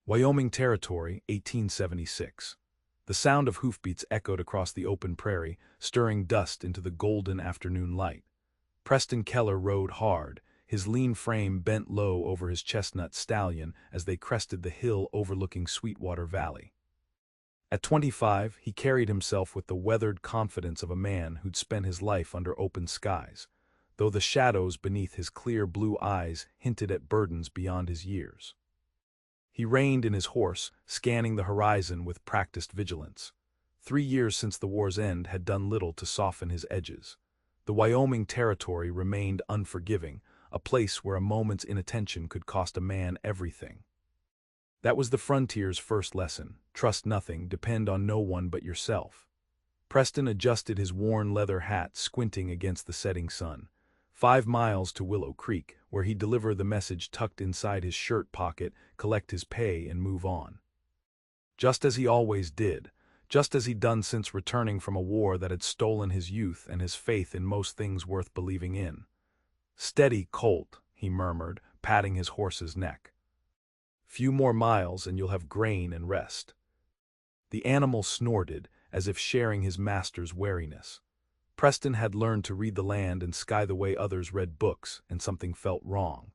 Wyoming Territory, 1876. The sound of hoofbeats echoed across the open prairie, stirring dust into the golden afternoon light. Preston Keller rode hard, his lean frame bent low over his chestnut stallion as they crested the hill overlooking Sweetwater Valley. At 25, he carried himself with the weathered confidence of a man who'd spent his life under open skies, though the shadows beneath his clear blue eyes hinted at burdens beyond his years. He reined in his horse, scanning the horizon with practiced vigilance. 3 years since the war's end had done little to soften his edges. The Wyoming Territory remained unforgiving, a place where a moment's inattention could cost a man everything. That was the frontier's first lesson: trust nothing, depend on no one but yourself. Preston adjusted his worn leather hat, squinting against the setting sun. 5 miles to Willow Creek, where he'd deliver the message tucked inside his shirt pocket, collect his pay, and move on. Just as he always did, just as he'd done since returning from a war that had stolen his youth and his faith in most things worth believing in. "Steady, Colt," he murmured, patting his horse's neck. "Few more miles and you'll have grain and rest." The animal snorted, as if sharing his master's wariness. Preston had learned to read the land and sky the way others read books, and something felt wrong.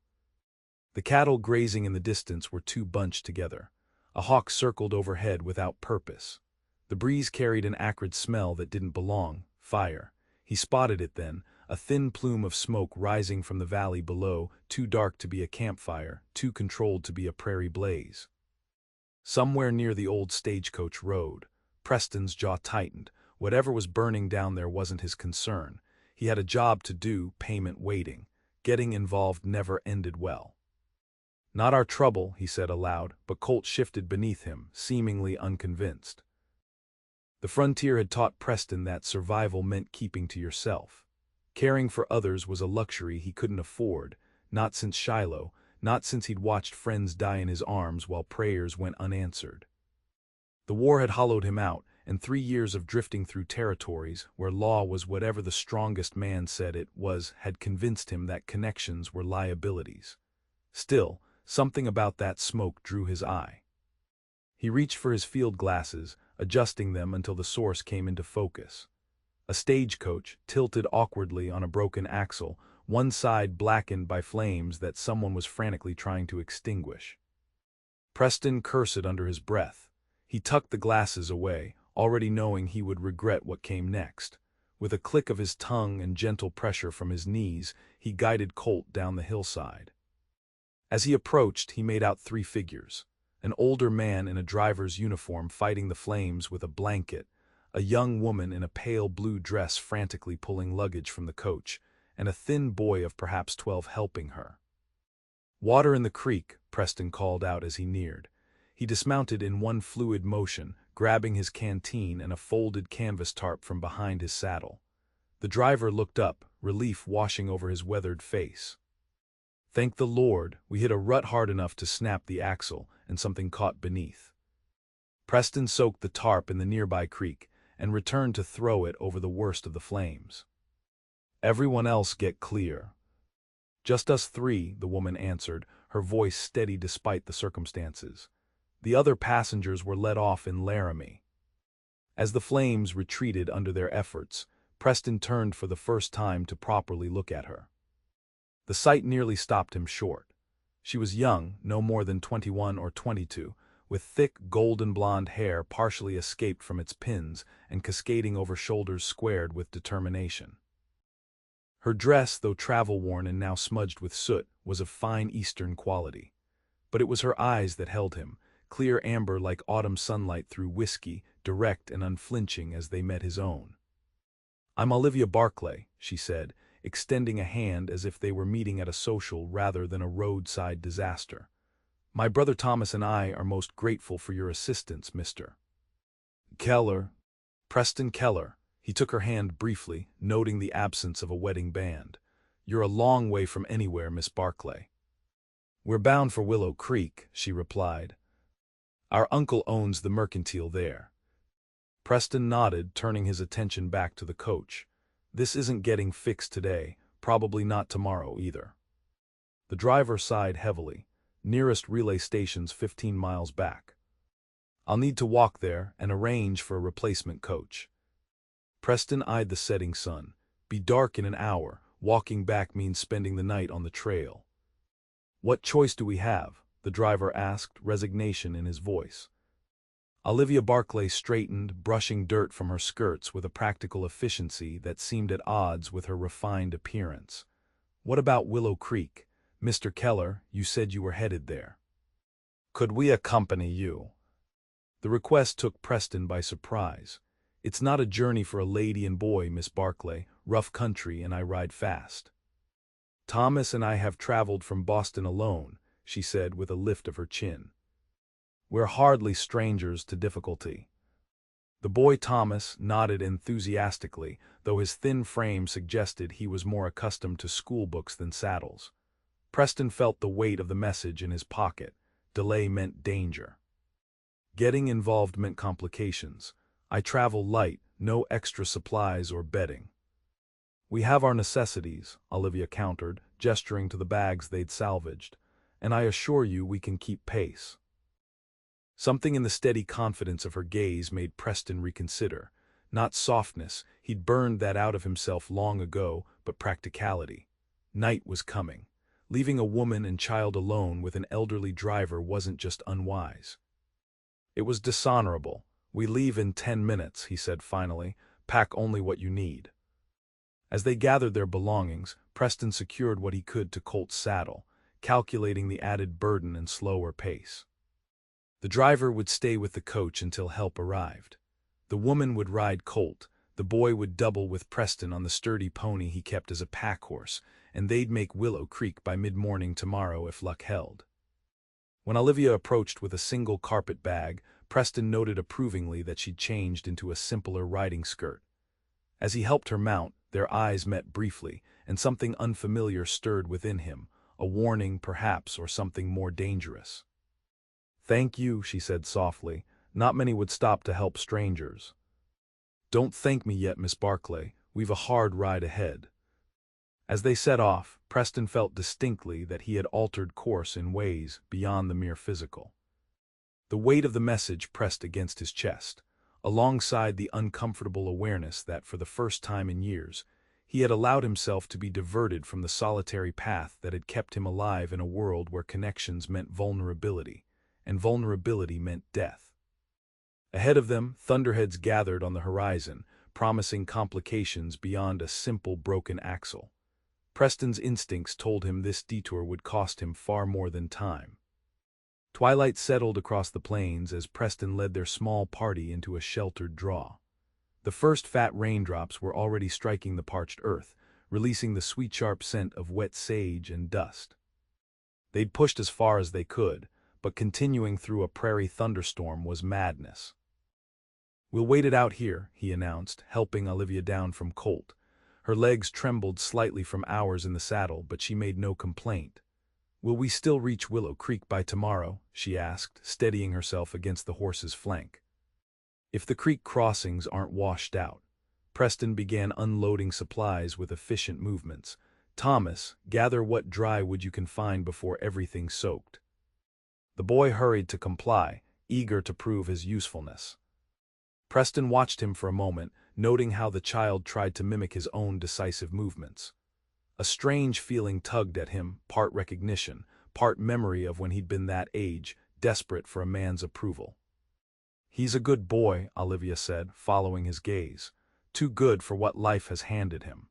The cattle grazing in the distance were too bunched together. A hawk circled overhead without purpose. The breeze carried an acrid smell that didn't belong: fire. He spotted it then, a thin plume of smoke rising from the valley below, too dark to be a campfire, too controlled to be a prairie blaze. Somewhere near the old stagecoach road. Preston's jaw tightened. Whatever was burning down there wasn't his concern. He had a job to do, payment waiting. Getting involved never ended well. "Not our trouble," he said aloud, but Colt shifted beneath him, seemingly unconvinced. The frontier had taught Preston that survival meant keeping to yourself. Caring for others was a luxury he couldn't afford, not since Shiloh, not since he'd watched friends die in his arms while prayers went unanswered. The war had hollowed him out, and 3 years of drifting through territories where law was whatever the strongest man said it was had convinced him that connections were liabilities. Still, something about that smoke drew his eye. He reached for his field glasses, adjusting them until the source came into focus. A stagecoach, tilted awkwardly on a broken axle, one side blackened by flames that someone was frantically trying to extinguish. Preston cursed under his breath. He tucked the glasses away, already knowing he would regret what came next. With a click of his tongue and gentle pressure from his knees, he guided Colt down the hillside. As he approached, he made out 3 figures. An older man in a driver's uniform fighting the flames with a blanket, a young woman in a pale blue dress frantically pulling luggage from the coach, and a thin boy of perhaps 12 helping her. "Water in the creek," Preston called out as he neared. He dismounted in one fluid motion, grabbing his canteen and a folded canvas tarp from behind his saddle. The driver looked up, relief washing over his weathered face. "Thank the Lord, we hit a rut hard enough to snap the axle, and something caught beneath." Preston soaked the tarp in the nearby creek and returned to throw it over the worst of the flames. "Everyone else get clear." "Just us 3, the woman answered, her voice steady despite the circumstances. The other passengers were let off in Laramie. As the flames retreated under their efforts, Preston turned for the first time to properly look at her. The sight nearly stopped him short. She was young, no more than 21 or 22, with thick golden blonde hair partially escaped from its pins and cascading over shoulders squared with determination. Her dress, though travel-worn and now smudged with soot, was of fine Eastern quality. But it was her eyes that held him, clear amber like autumn sunlight through whiskey, direct and unflinching as they met his own. "I'm Olivia Barclay," she said, extending a hand as if they were meeting at a social rather than a roadside disaster. "My brother Thomas and I are most grateful for your assistance, Mr. Keller." "Preston Keller." He took her hand briefly, noting the absence of a wedding band. "You're a long way from anywhere, Miss Barclay." "We're bound for Willow Creek," she replied. "Our uncle owns the mercantile there." Preston nodded, turning his attention back to the coach. "This isn't getting fixed today, probably not tomorrow either." The driver sighed heavily. nearest relay station's 15 miles back. I'll need to walk there and arrange for a replacement coach. Preston eyed the setting sun. Be dark in an hour. Walking back means spending the night on the trail. What choice do we have? The driver asked, resignation in his voice. Olivia Barclay straightened, brushing dirt from her skirts with a practical efficiency that seemed at odds with her refined appearance. What about Willow Creek? Mr. Keller, you said you were headed there. Could we accompany you? The request took Preston by surprise. It's not a journey for a lady and boy, Miss Barclay. Rough country and I ride fast. Thomas and I have traveled from Boston alone, she said with a lift of her chin. We're hardly strangers to difficulty. The boy Thomas nodded enthusiastically, though his thin frame suggested he was more accustomed to school books than saddles. Preston felt the weight of the message in his pocket. Delay meant danger. Getting involved meant complications. I travel light, no extra supplies or bedding. We have our necessities, Olivia countered, gesturing to the bags they'd salvaged, and I assure you we can keep pace. Something in the steady confidence of her gaze made Preston reconsider. Not softness, he'd burned that out of himself long ago, but practicality. Night was coming. Leaving a woman and child alone with an elderly driver wasn't just unwise. It was dishonorable. We leave in 10 minutes, he said finally. Pack only what you need. As they gathered their belongings, Preston secured what he could to Colt's saddle, calculating the added burden and slower pace. The driver would stay with the coach until help arrived. The woman would ride Colt, the boy would double with Preston on the sturdy pony he kept as a pack horse, and they'd make Willow Creek by mid-morning tomorrow if luck held. When Olivia approached with a single carpet bag, Preston noted approvingly that she'd changed into a simpler riding skirt. As he helped her mount, their eyes met briefly, and something unfamiliar stirred within him, a warning perhaps, or something more dangerous. Thank you, she said softly. Not many would stop to help strangers. Don't thank me yet, Miss Barclay. We've a hard ride ahead. As they set off, Preston felt distinctly that he had altered course in ways beyond the mere physical. The weight of the message pressed against his chest, alongside the uncomfortable awareness that, for the first time in years, he had allowed himself to be diverted from the solitary path that had kept him alive in a world where connections meant vulnerability, and vulnerability meant death. Ahead of them, thunderheads gathered on the horizon, promising complications beyond a simple broken axle. Preston's instincts told him this detour would cost him far more than time. Twilight settled across the plains as Preston led their small party into a sheltered draw. The first fat raindrops were already striking the parched earth, releasing the sweet sharp scent of wet sage and dust. They'd pushed as far as they could, but continuing through a prairie thunderstorm was madness. We'll wait it out here, he announced, helping Olivia down from Colt. Her legs trembled slightly from hours in the saddle, but she made no complaint. Will we still reach Willow Creek by tomorrow? She asked, steadying herself against the horse's flank. If the creek crossings aren't washed out. Preston began unloading supplies with efficient movements. Thomas, gather what dry wood you can find before everything's soaked. The boy hurried to comply, eager to prove his usefulness. Preston watched him for a moment, noting how the child tried to mimic his own decisive movements. A strange feeling tugged at him, part recognition, part memory of when he'd been that age, desperate for a man's approval. He's a good boy, Olivia said, following his gaze. Too good for what life has handed him.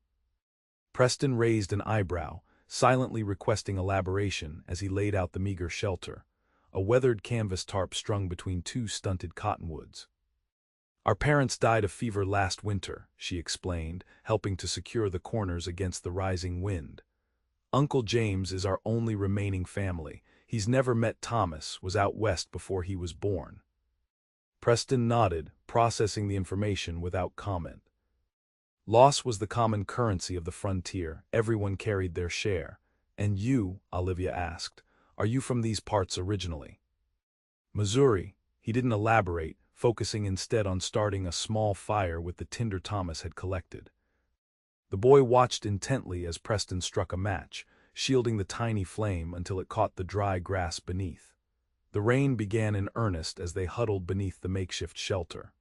Preston raised an eyebrow, silently requesting elaboration as he laid out the meager shelter, a weathered canvas tarp strung between two stunted cottonwoods. Our parents died of fever last winter, she explained, helping to secure the corners against the rising wind. Uncle James is our only remaining family. He's never met Thomas, was out west before he was born. Preston nodded, processing the information without comment. Loss was the common currency of the frontier. Everyone carried their share. And you, Olivia asked, are you from these parts originally? Missouri. He didn't elaborate, focusing instead on starting a small fire with the tinder Thomas had collected. The boy watched intently as Preston struck a match, shielding the tiny flame until it caught the dry grass beneath. The rain began in earnest as they huddled beneath the makeshift shelter.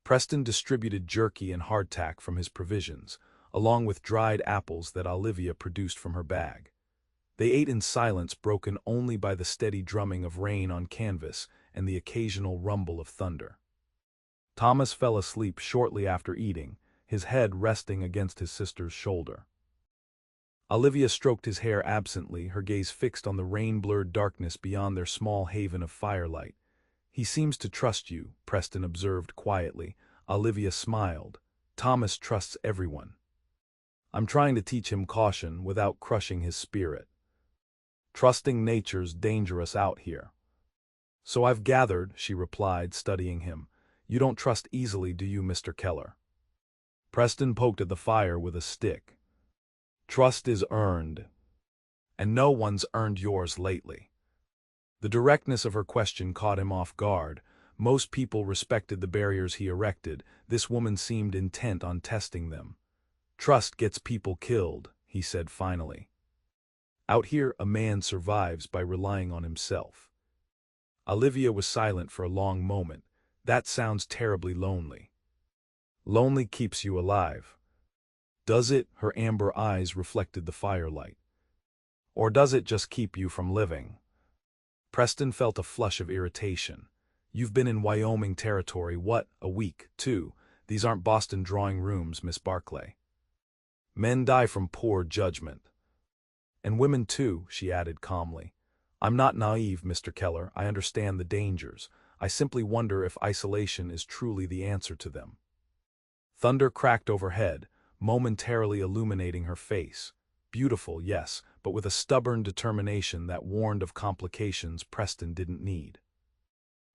Preston distributed jerky and hardtack from his provisions, along with dried apples that Olivia produced from her bag. They ate in silence broken only by the steady drumming of rain on canvas and the occasional rumble of thunder. Thomas fell asleep shortly after eating, his head resting against his sister's shoulder. Olivia stroked his hair absently, her gaze fixed on the rain-blurred darkness beyond their small haven of firelight. "He seems to trust you," Preston observed quietly. Olivia smiled. "Thomas trusts everyone. I'm trying to teach him caution without crushing his spirit. Trusting nature's dangerous out here." "So I've gathered," she replied, studying him. "You don't trust easily, do you, Mr. Keller?" Preston poked at the fire with a stick. "Trust is earned, and no one's earned yours lately." The directness of her question caught him off guard. Most people respected the barriers he erected. This woman seemed intent on testing them. "Trust gets people killed," he said finally. "Out here, a man survives by relying on himself." Olivia was silent for a long moment. "That sounds terribly lonely." "Lonely keeps you alive." "Does it?" Her amber eyes reflected the firelight. "Or does it just keep you from living?" Preston felt a flush of irritation. "You've been in Wyoming Territory, what, a week, too? These aren't Boston drawing rooms, Miss Barclay." "Men die from poor judgment." "And women too," she added calmly. "I'm not naive, Mr. Keller. I understand the dangers. I simply wonder if isolation is truly the answer to them." Thunder cracked overhead, momentarily illuminating her face. Beautiful, yes, but with a stubborn determination that warned of complications Preston didn't need.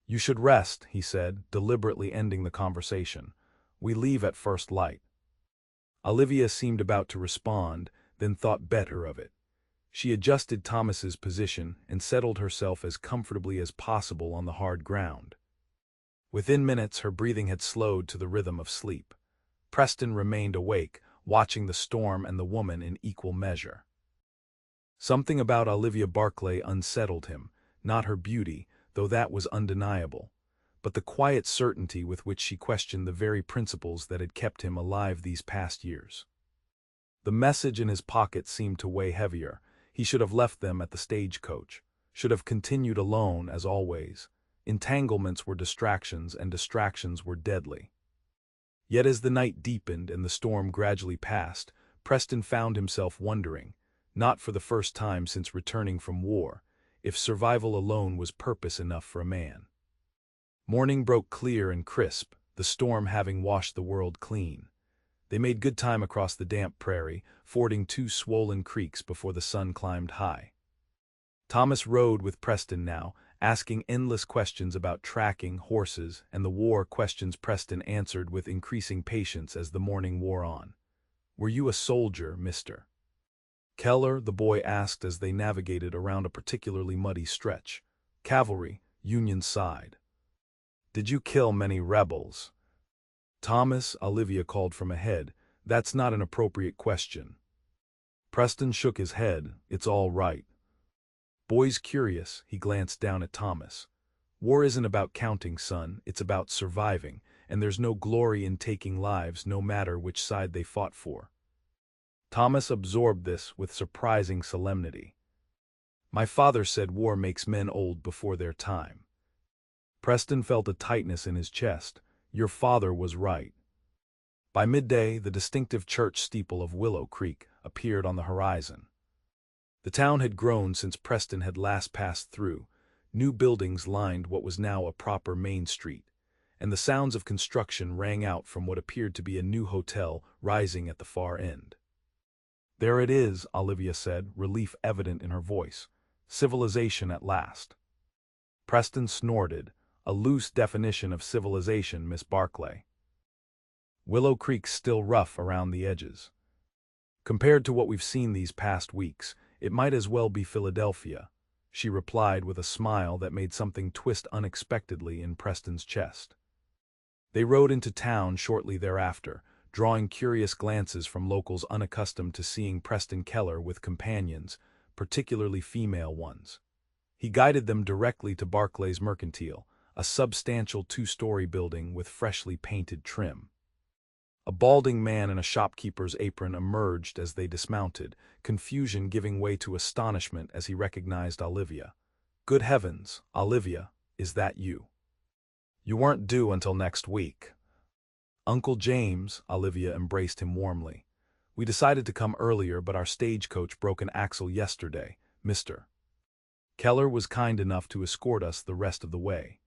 "You should rest," he said, deliberately ending the conversation. "We leave at first light." Olivia seemed about to respond, then thought better of it. She adjusted Thomas's position and settled herself as comfortably as possible on the hard ground. Within minutes, her breathing had slowed to the rhythm of sleep. Preston remained awake, watching the storm and the woman in equal measure. Something about Olivia Barclay unsettled him, not her beauty, though that was undeniable, but the quiet certainty with which she questioned the very principles that had kept him alive these past years. The message in his pocket seemed to weigh heavier. He should have left them at the stagecoach, should have continued alone as always. Entanglements were distractions, and distractions were deadly. Yet as the night deepened and the storm gradually passed, Preston found himself wondering, not for the first time since returning from war, if survival alone was purpose enough for a man. Morning broke clear and crisp, the storm having washed the world clean. They made good time across the damp prairie, fording 2 swollen creeks before the sun climbed high. Thomas rode with Preston now, asking endless questions about tracking, horses, and the war, questions Preston answered with increasing patience as the morning wore on. "Were you a soldier, Mr. Keller?" the boy asked as they navigated around a particularly muddy stretch. "Cavalry, Union side." "Did you kill many rebels?" "Thomas," Olivia called from ahead, "that's not an appropriate question." Preston shook his head. "It's all right." "Boy's curious," he glanced down at Thomas. "War isn't about counting, son, it's about surviving, and there's no glory in taking lives no matter which side they fought for." Thomas absorbed this with surprising solemnity. "My father said war makes men old before their time." Preston felt a tightness in his chest. Your father was right. By midday, the distinctive church steeple of Willow Creek appeared on the horizon. The town had grown since Preston had last passed through. New buildings lined what was now a proper main street, and the sounds of construction rang out from what appeared to be a new hotel rising at the far end. "There it is," Olivia said, relief evident in her voice. "Civilization at last." Preston snorted. "A loose definition of civilization, Miss Barclay. Willow Creek's still rough around the edges. Compared to what we've seen these past weeks, it might as well be Philadelphia," she replied with a smile that made something twist unexpectedly in Preston's chest. They rode into town shortly thereafter, drawing curious glances from locals unaccustomed to seeing Preston Keller with companions, particularly female ones. He guided them directly to Barclay's Mercantile, a substantial two-story building with freshly painted trim. A balding man in a shopkeeper's apron emerged as they dismounted, confusion giving way to astonishment as he recognized Olivia. "Good heavens, Olivia, is that you? You weren't due until next week." "Uncle James," Olivia embraced him warmly. "We decided to come earlier, but our stagecoach broke an axle yesterday, Mr. Keller was kind enough to escort us the rest of the way."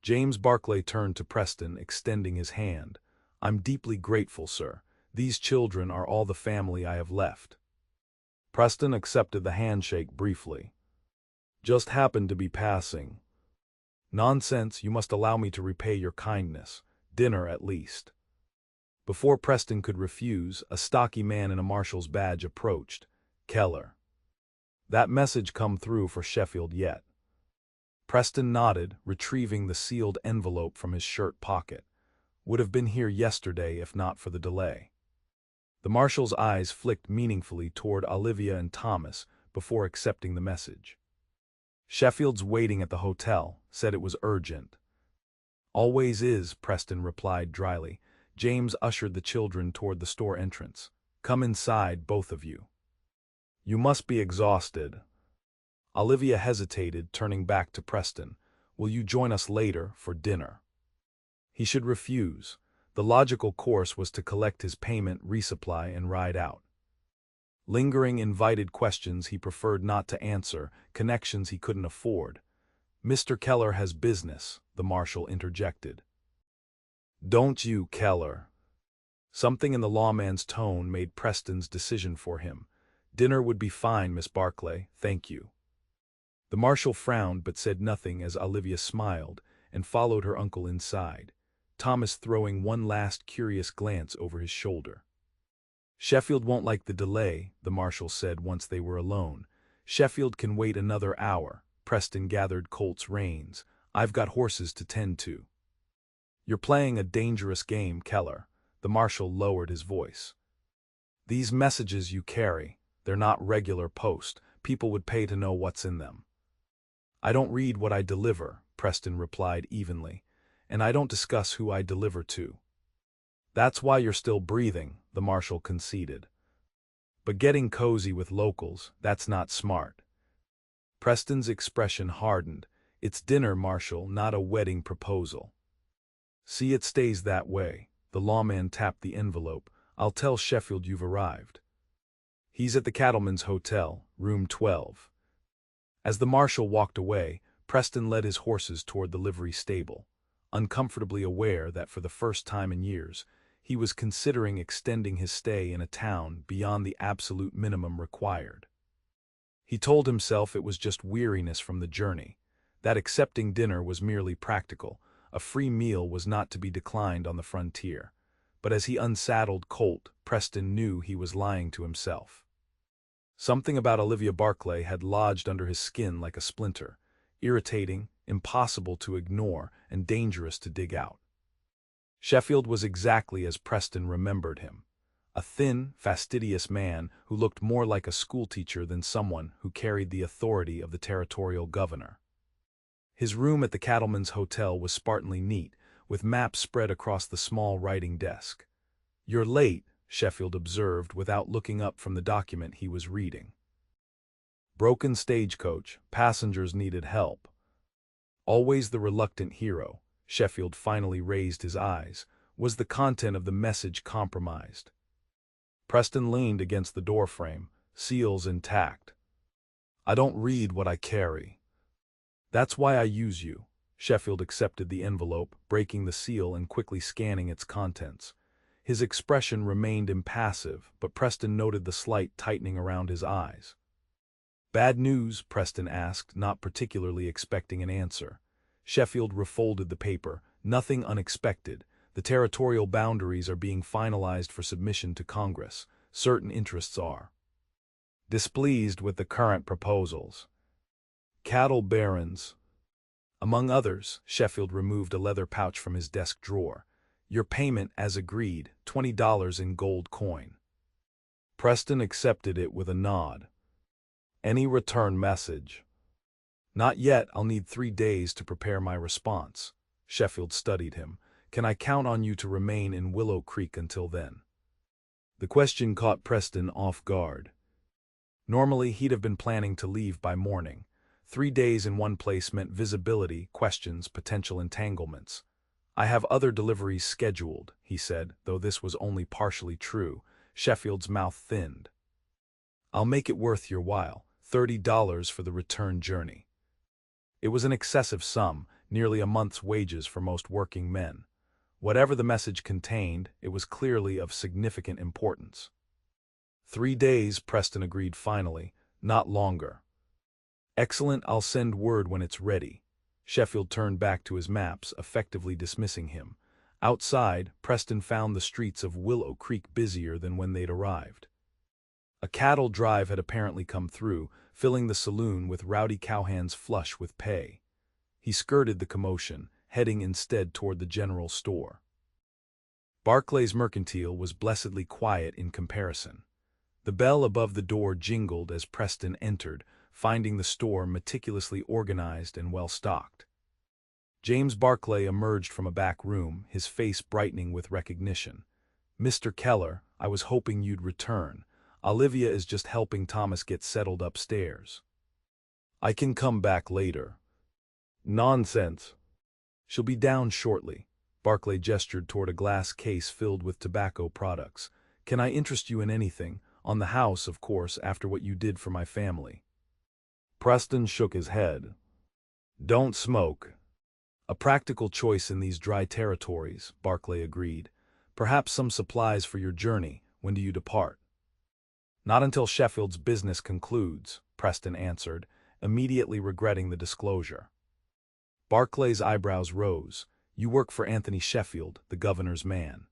James Barclay turned to Preston, extending his hand. "I'm deeply grateful, sir. These children are all the family I have left." Preston accepted the handshake briefly. "Just happened to be passing." "Nonsense, you must allow me to repay your kindness. Dinner, at least." Before Preston could refuse, a stocky man in a marshal's badge approached. "Keller. That message come through for Sheffield yet?" Preston nodded, retrieving the sealed envelope from his shirt pocket. "Would have been here yesterday if not for the delay." The marshal's eyes flicked meaningfully toward Olivia and Thomas before accepting the message. "Sheffield's waiting at the hotel, said it was urgent." "Always is," Preston replied dryly. James ushered the children toward the store entrance. "Come inside, both of you. You must be exhausted." Olivia hesitated, turning back to Preston. "Will you join us later for dinner?" He should refuse. The logical course was to collect his payment, resupply, and ride out. Lingering invited questions he preferred not to answer, connections he couldn't afford. "Mr. Keller has business," the marshal interjected. "Don't you, Keller?" Something in the lawman's tone made Preston's decision for him. "Dinner would be fine, Miss Barclay, thank you." The marshal frowned but said nothing as Olivia smiled and followed her uncle inside, Thomas throwing one last curious glance over his shoulder. "Sheffield won't like the delay," the marshal said once they were alone. "Sheffield can wait another hour." Preston gathered Colt's reins. "I've got horses to tend to." "You're playing a dangerous game, Keller." The marshal lowered his voice. "These messages you carry, they're not regular post. People would pay to know what's in them." "I don't read what I deliver," Preston replied evenly, "and I don't discuss who I deliver to." "That's why you're still breathing," the marshal conceded. "But getting cozy with locals, that's not smart." Preston's expression hardened. "It's dinner, Marshal, not a wedding proposal." "See it stays that way." The lawman tapped the envelope. "I'll tell Sheffield you've arrived. He's at the Cattleman's Hotel, room 12. As the marshal walked away, Preston led his horses toward the livery stable, uncomfortably aware that for the first time in years, he was considering extending his stay in a town beyond the absolute minimum required. He told himself it was just weariness from the journey, that accepting dinner was merely practical, a free meal was not to be declined on the frontier. But as he unsaddled Colt, Preston knew he was lying to himself. Something about Olivia Barclay had lodged under his skin like a splinter, irritating, impossible to ignore, and dangerous to dig out. Sheffield was exactly as Preston remembered him. A thin, fastidious man who looked more like a schoolteacher than someone who carried the authority of the territorial governor. His room at the Cattleman's Hotel was spartanly neat, with maps spread across the small writing desk. "You're late," Sheffield observed without looking up from the document he was reading. "Broken stagecoach, passengers needed help." Always the reluctant hero, Sheffield finally raised his eyes. Was the content of the message compromised? Preston leaned against the doorframe, seals intact. "I don't read what I carry." "That's why I use you." Sheffield accepted the envelope, breaking the seal and quickly scanning its contents. His expression remained impassive, but Preston noted the slight tightening around his eyes. "Bad news?" Preston asked, not particularly expecting an answer. Sheffield refolded the paper. "Nothing unexpected. The territorial boundaries are being finalized for submission to Congress. Certain interests are displeased with the current proposals. Cattle barons, among others." Sheffield removed a leather pouch from his desk drawer. Your payment as agreed, $20 in gold coin. Preston accepted it with a nod. Any return message? Not yet. I'll need 3 days to prepare my response. Sheffield studied him. Can I count on you to remain in Willow Creek until then? The question caught Preston off guard. Normally, he'd have been planning to leave by morning. 3 days in one place meant visibility, questions, potential entanglements. I have other deliveries scheduled, he said, though this was only partially true. Sheffield's mouth thinned. I'll make it worth your while, $30 for the return journey. It was an excessive sum, nearly a month's wages for most working men. Whatever the message contained, it was clearly of significant importance. 3 days, Preston agreed finally, not longer. Excellent, I'll send word when it's ready. Sheffield turned back to his maps, effectively dismissing him. Outside, Preston found the streets of Willow Creek busier than when they'd arrived. A cattle drive had apparently come through, filling the saloon with rowdy cowhands flush with pay. He skirted the commotion, heading instead toward the general store. Barclay's Mercantile was blessedly quiet in comparison. The bell above the door jingled as Preston entered, finding the store meticulously organized and well-stocked. James Barclay emerged from a back room, his face brightening with recognition. Mr. Keller, I was hoping you'd return. Olivia is just helping Thomas get settled upstairs. I can come back later. Nonsense. She'll be down shortly. Barclay gestured toward a glass case filled with tobacco products. Can I interest you in anything? On the house, of course, after what you did for my family. Preston shook his head. Don't smoke. A practical choice in these dry territories, Barclay agreed. Perhaps some supplies for your journey. When do you depart? Not until Sheffield's business concludes, Preston answered, immediately regretting the disclosure. Barclay's eyebrows rose. You work for Anthony Sheffield, the governor's man.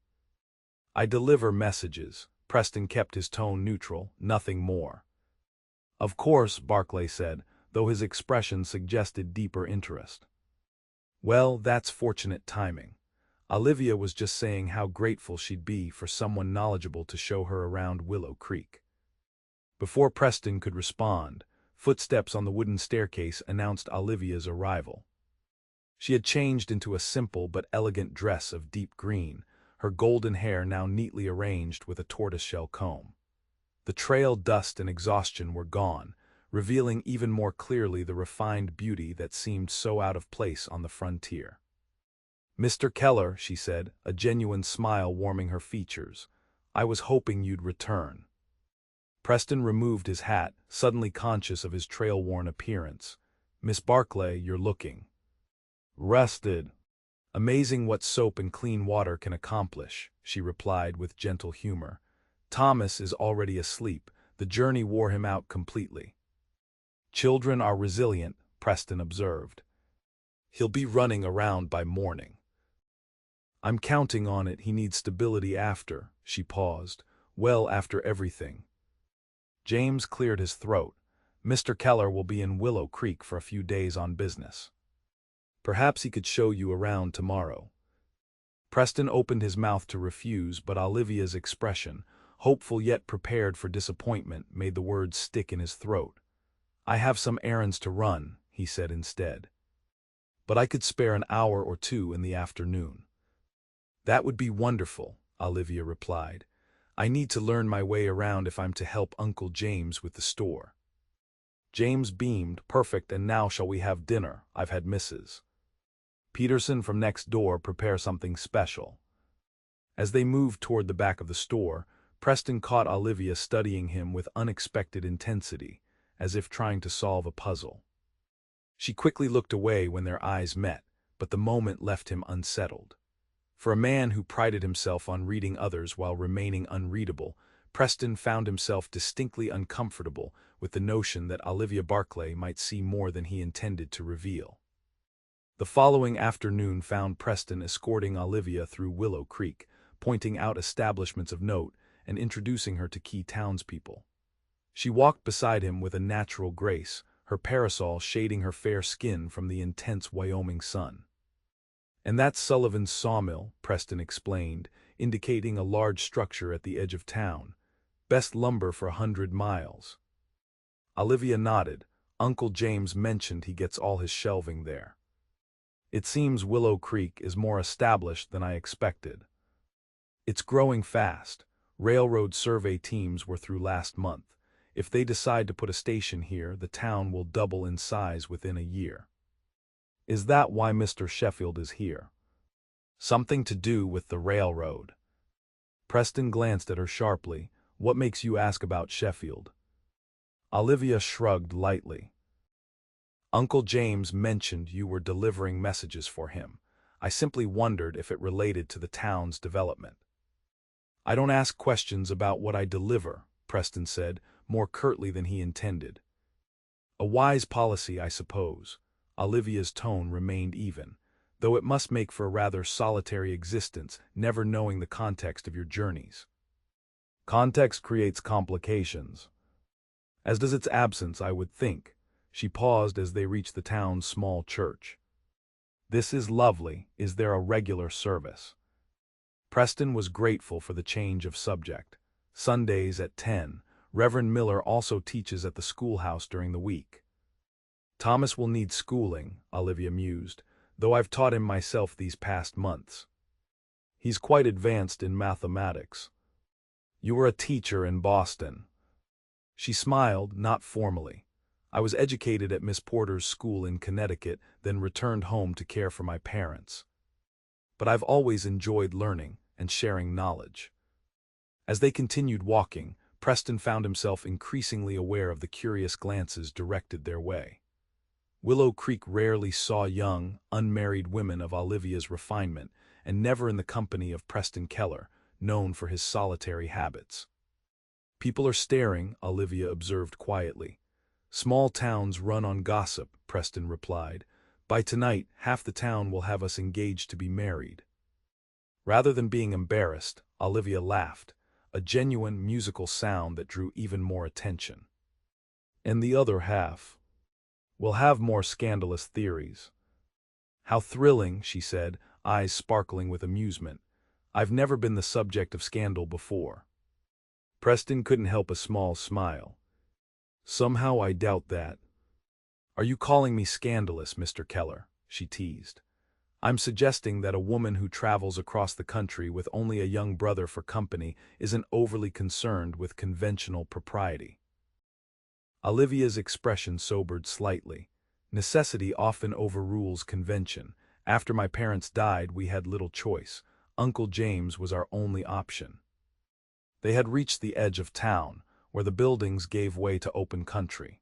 I deliver messages. Preston kept his tone neutral, nothing more. Of course, Barclay said, though his expression suggested deeper interest. Well, that's fortunate timing. Olivia was just saying how grateful she'd be for someone knowledgeable to show her around Willow Creek. Before Preston could respond, footsteps on the wooden staircase announced Olivia's arrival. She had changed into a simple but elegant dress of deep green, her golden hair now neatly arranged with a tortoiseshell comb. The trail dust and exhaustion were gone, revealing even more clearly the refined beauty that seemed so out of place on the frontier. Mr. Keller, she said, a genuine smile warming her features, I was hoping you'd return. Preston removed his hat, suddenly conscious of his trail-worn appearance. Miss Barclay, you're looking rested. Amazing what soap and clean water can accomplish, she replied with gentle humor. Thomas is already asleep. The journey wore him out completely. Children are resilient, Preston observed. He'll be running around by morning. I'm counting on it. He needs stability after, she paused, well after everything. James cleared his throat. Mr. Keller will be in Willow Creek for a few days on business. Perhaps he could show you around tomorrow. Preston opened his mouth to refuse, but Olivia's expression, hopeful yet prepared for disappointment, made the words stick in his throat. I have some errands to run, he said instead. But I could spare an hour or two in the afternoon. That would be wonderful, Olivia replied. I need to learn my way around if I'm to help Uncle James with the store. James beamed. Perfect, and now shall we have dinner? I've had Mrs. Peterson from next door prepare something special. As they moved toward the back of the store, Preston caught Olivia studying him with unexpected intensity, as if trying to solve a puzzle. She quickly looked away when their eyes met, but the moment left him unsettled. For a man who prided himself on reading others while remaining unreadable, Preston found himself distinctly uncomfortable with the notion that Olivia Barclay might see more than he intended to reveal. The following afternoon found Preston escorting Olivia through Willow Creek, pointing out establishments of note and introducing her to key townspeople. She walked beside him with a natural grace, her parasol shading her fair skin from the intense Wyoming sun. And that's Sullivan's sawmill, Preston explained, indicating a large structure at the edge of town. Best lumber for 100 miles. Olivia nodded. Uncle James mentioned he gets all his shelving there. It seems Willow Creek is more established than I expected. It's growing fast. Railroad survey teams were through last month. If they decide to put a station here, the town will double in size within a year. Is that why Mr. Sheffield is here? Something to do with the railroad. Preston glanced at her sharply. What makes you ask about Sheffield? Olivia shrugged lightly. Uncle James mentioned you were delivering messages for him. I simply wondered if it related to the town's development. I don't ask questions about what I deliver, Preston said, more curtly than he intended. A wise policy, I suppose. Olivia's tone remained even, though it must make for a rather solitary existence, never knowing the context of your journeys. Context creates complications. As does its absence, I would think. She paused as they reached the town's small church. This is lovely. Is there a regular service? Preston was grateful for the change of subject. Sundays at 10. Reverend Miller also teaches at the schoolhouse during the week. Thomas will need schooling, Olivia mused, though I've taught him myself these past months. He's quite advanced in mathematics. You were a teacher in Boston. She smiled, not formally. I was educated at Miss Porter's school in Connecticut, then returned home to care for my parents. But I've always enjoyed learning and sharing knowledge. As they continued walking, Preston found himself increasingly aware of the curious glances directed their way. Willow Creek rarely saw young, unmarried women of Olivia's refinement, and never in the company of Preston Keller, known for his solitary habits. People are staring, Olivia observed quietly. Small towns run on gossip, Preston replied. By tonight, half the town will have us engaged to be married. Rather than being embarrassed, Olivia laughed, a genuine musical sound that drew even more attention. And the other half will have more scandalous theories. How thrilling, she said, eyes sparkling with amusement. I've never been the subject of scandal before. Preston couldn't help a small smile. Somehow I doubt that. Are you calling me scandalous, Mr. Keller? She teased. I'm suggesting that a woman who travels across the country with only a young brother for company isn't overly concerned with conventional propriety. Olivia's expression sobered slightly. Necessity often overrules convention. After my parents died, we had little choice. Uncle James was our only option. They had reached the edge of town, where the buildings gave way to open country.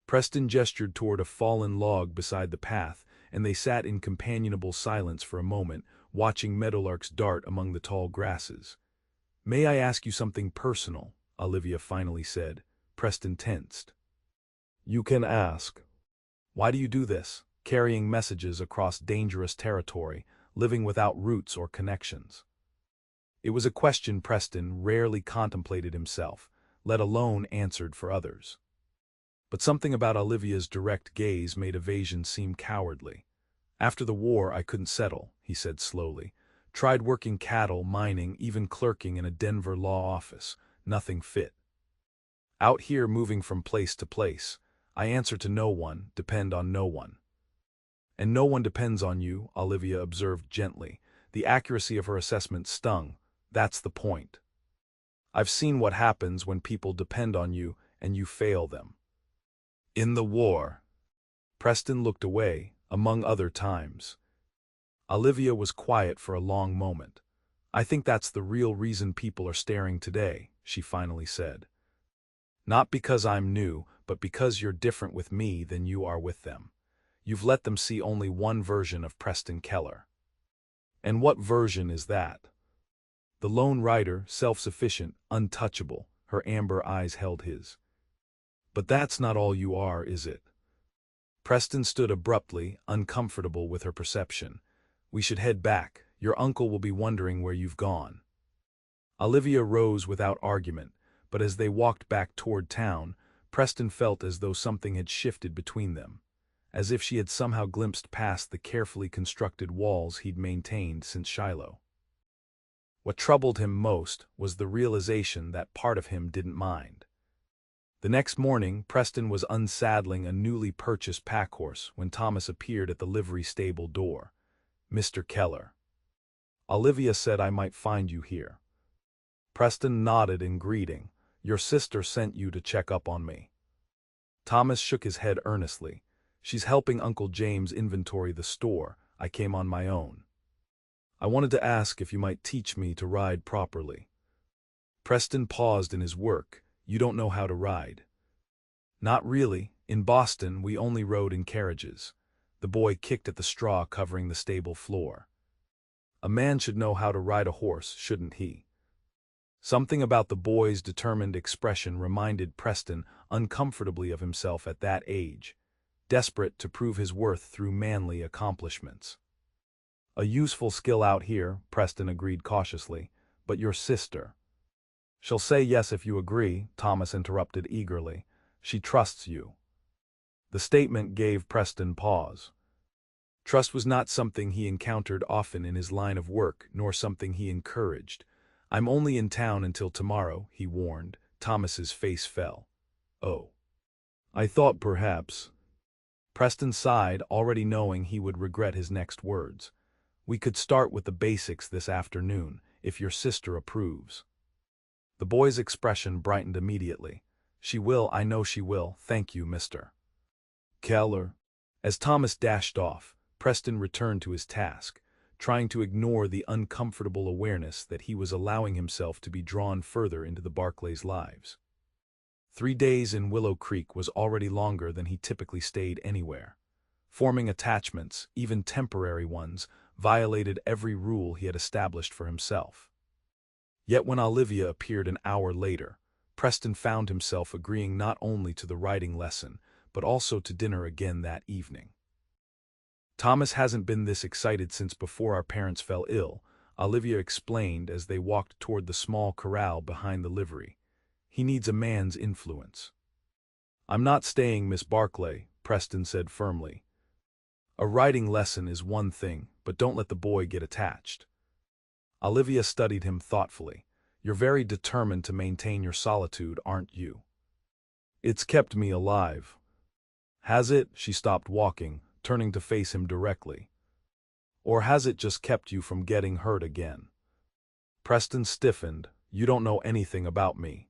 Preston gestured toward a fallen log beside the path, and they sat in companionable silence for a moment, watching meadowlarks dart among the tall grasses. May I ask you something personal? Olivia finally said. Preston tensed. You can ask. Why do you do this, carrying messages across dangerous territory, living without roots or connections? It was a question Preston rarely contemplated himself, let alone answered for others. But something about Olivia's direct gaze made evasion seem cowardly. After the war, I couldn't settle, he said slowly. Tried working cattle, mining, even clerking in a Denver law office. Nothing fit. Out here moving from place to place, I answer to no one, depend on no one. And no one depends on you, Olivia observed gently. The accuracy of her assessment stung. That's the point. I've seen what happens when people depend on you and you fail them. In the war. Preston looked away, among other times. Olivia was quiet for a long moment. I think that's the real reason people are staring today, she finally said. Not because I'm new, but because you're different with me than you are with them. You've let them see only one version of Preston Keller. And what version is that? The lone rider, self-sufficient, untouchable, her amber eyes held his. But that's not all you are, is it? Preston stood abruptly, uncomfortable with her perception. We should head back. Your uncle will be wondering where you've gone. Olivia rose without argument, but as they walked back toward town, Preston felt as though something had shifted between them. as if she had somehow glimpsed past the carefully constructed walls he'd maintained since Shiloh. What troubled him most was the realization that part of him didn't mind. The next morning, Preston was unsaddling a newly purchased packhorse when Thomas appeared at the livery stable door. "Mr. Keller. Olivia said I might find you here." Preston nodded in greeting. "Your sister sent you to check up on me." Thomas shook his head earnestly. "She's helping Uncle James inventory the store. I came on my own. I wanted to ask if you might teach me to ride properly." Preston paused in his work. "You don't know how to ride?" "Not really. In Boston, we only rode in carriages." The boy kicked at the straw covering the stable floor. "A man should know how to ride a horse, shouldn't he?" Something about the boy's determined expression reminded Preston uncomfortably of himself at that age, desperate to prove his worth through manly accomplishments. "A useful skill out here," Preston agreed cautiously, "but your sister—" "She'll say yes if you agree," Thomas interrupted eagerly. "She trusts you." The statement gave Preston pause. Trust was not something he encountered often in his line of work, nor something he encouraged. "I'm only in town until tomorrow," he warned. Thomas's face fell. "Oh. I thought perhaps—" Preston sighed, already knowing he would regret his next words. "We could start with the basics this afternoon, if your sister approves." The boy's expression brightened immediately. "She will, I know she will. Thank you, Mr. Keller." As Thomas dashed off, Preston returned to his task, trying to ignore the uncomfortable awareness that he was allowing himself to be drawn further into the Barclays' lives. 3 days in Willow Creek was already longer than he typically stayed anywhere. Forming attachments, even temporary ones, violated every rule he had established for himself. Yet when Olivia appeared an hour later, Preston found himself agreeing not only to the riding lesson, but also to dinner again that evening. "Thomas hasn't been this excited since before our parents fell ill," Olivia explained as they walked toward the small corral behind the livery. "He needs a man's influence." "I'm not staying, Miss Barclay," Preston said firmly. "A riding lesson is one thing, but don't let the boy get attached." Olivia studied him thoughtfully. "You're very determined to maintain your solitude, aren't you?" "It's kept me alive." "Has it?" She stopped walking, turning to face him directly. "Or has it just kept you from getting hurt again?" Preston stiffened. "You don't know anything about me."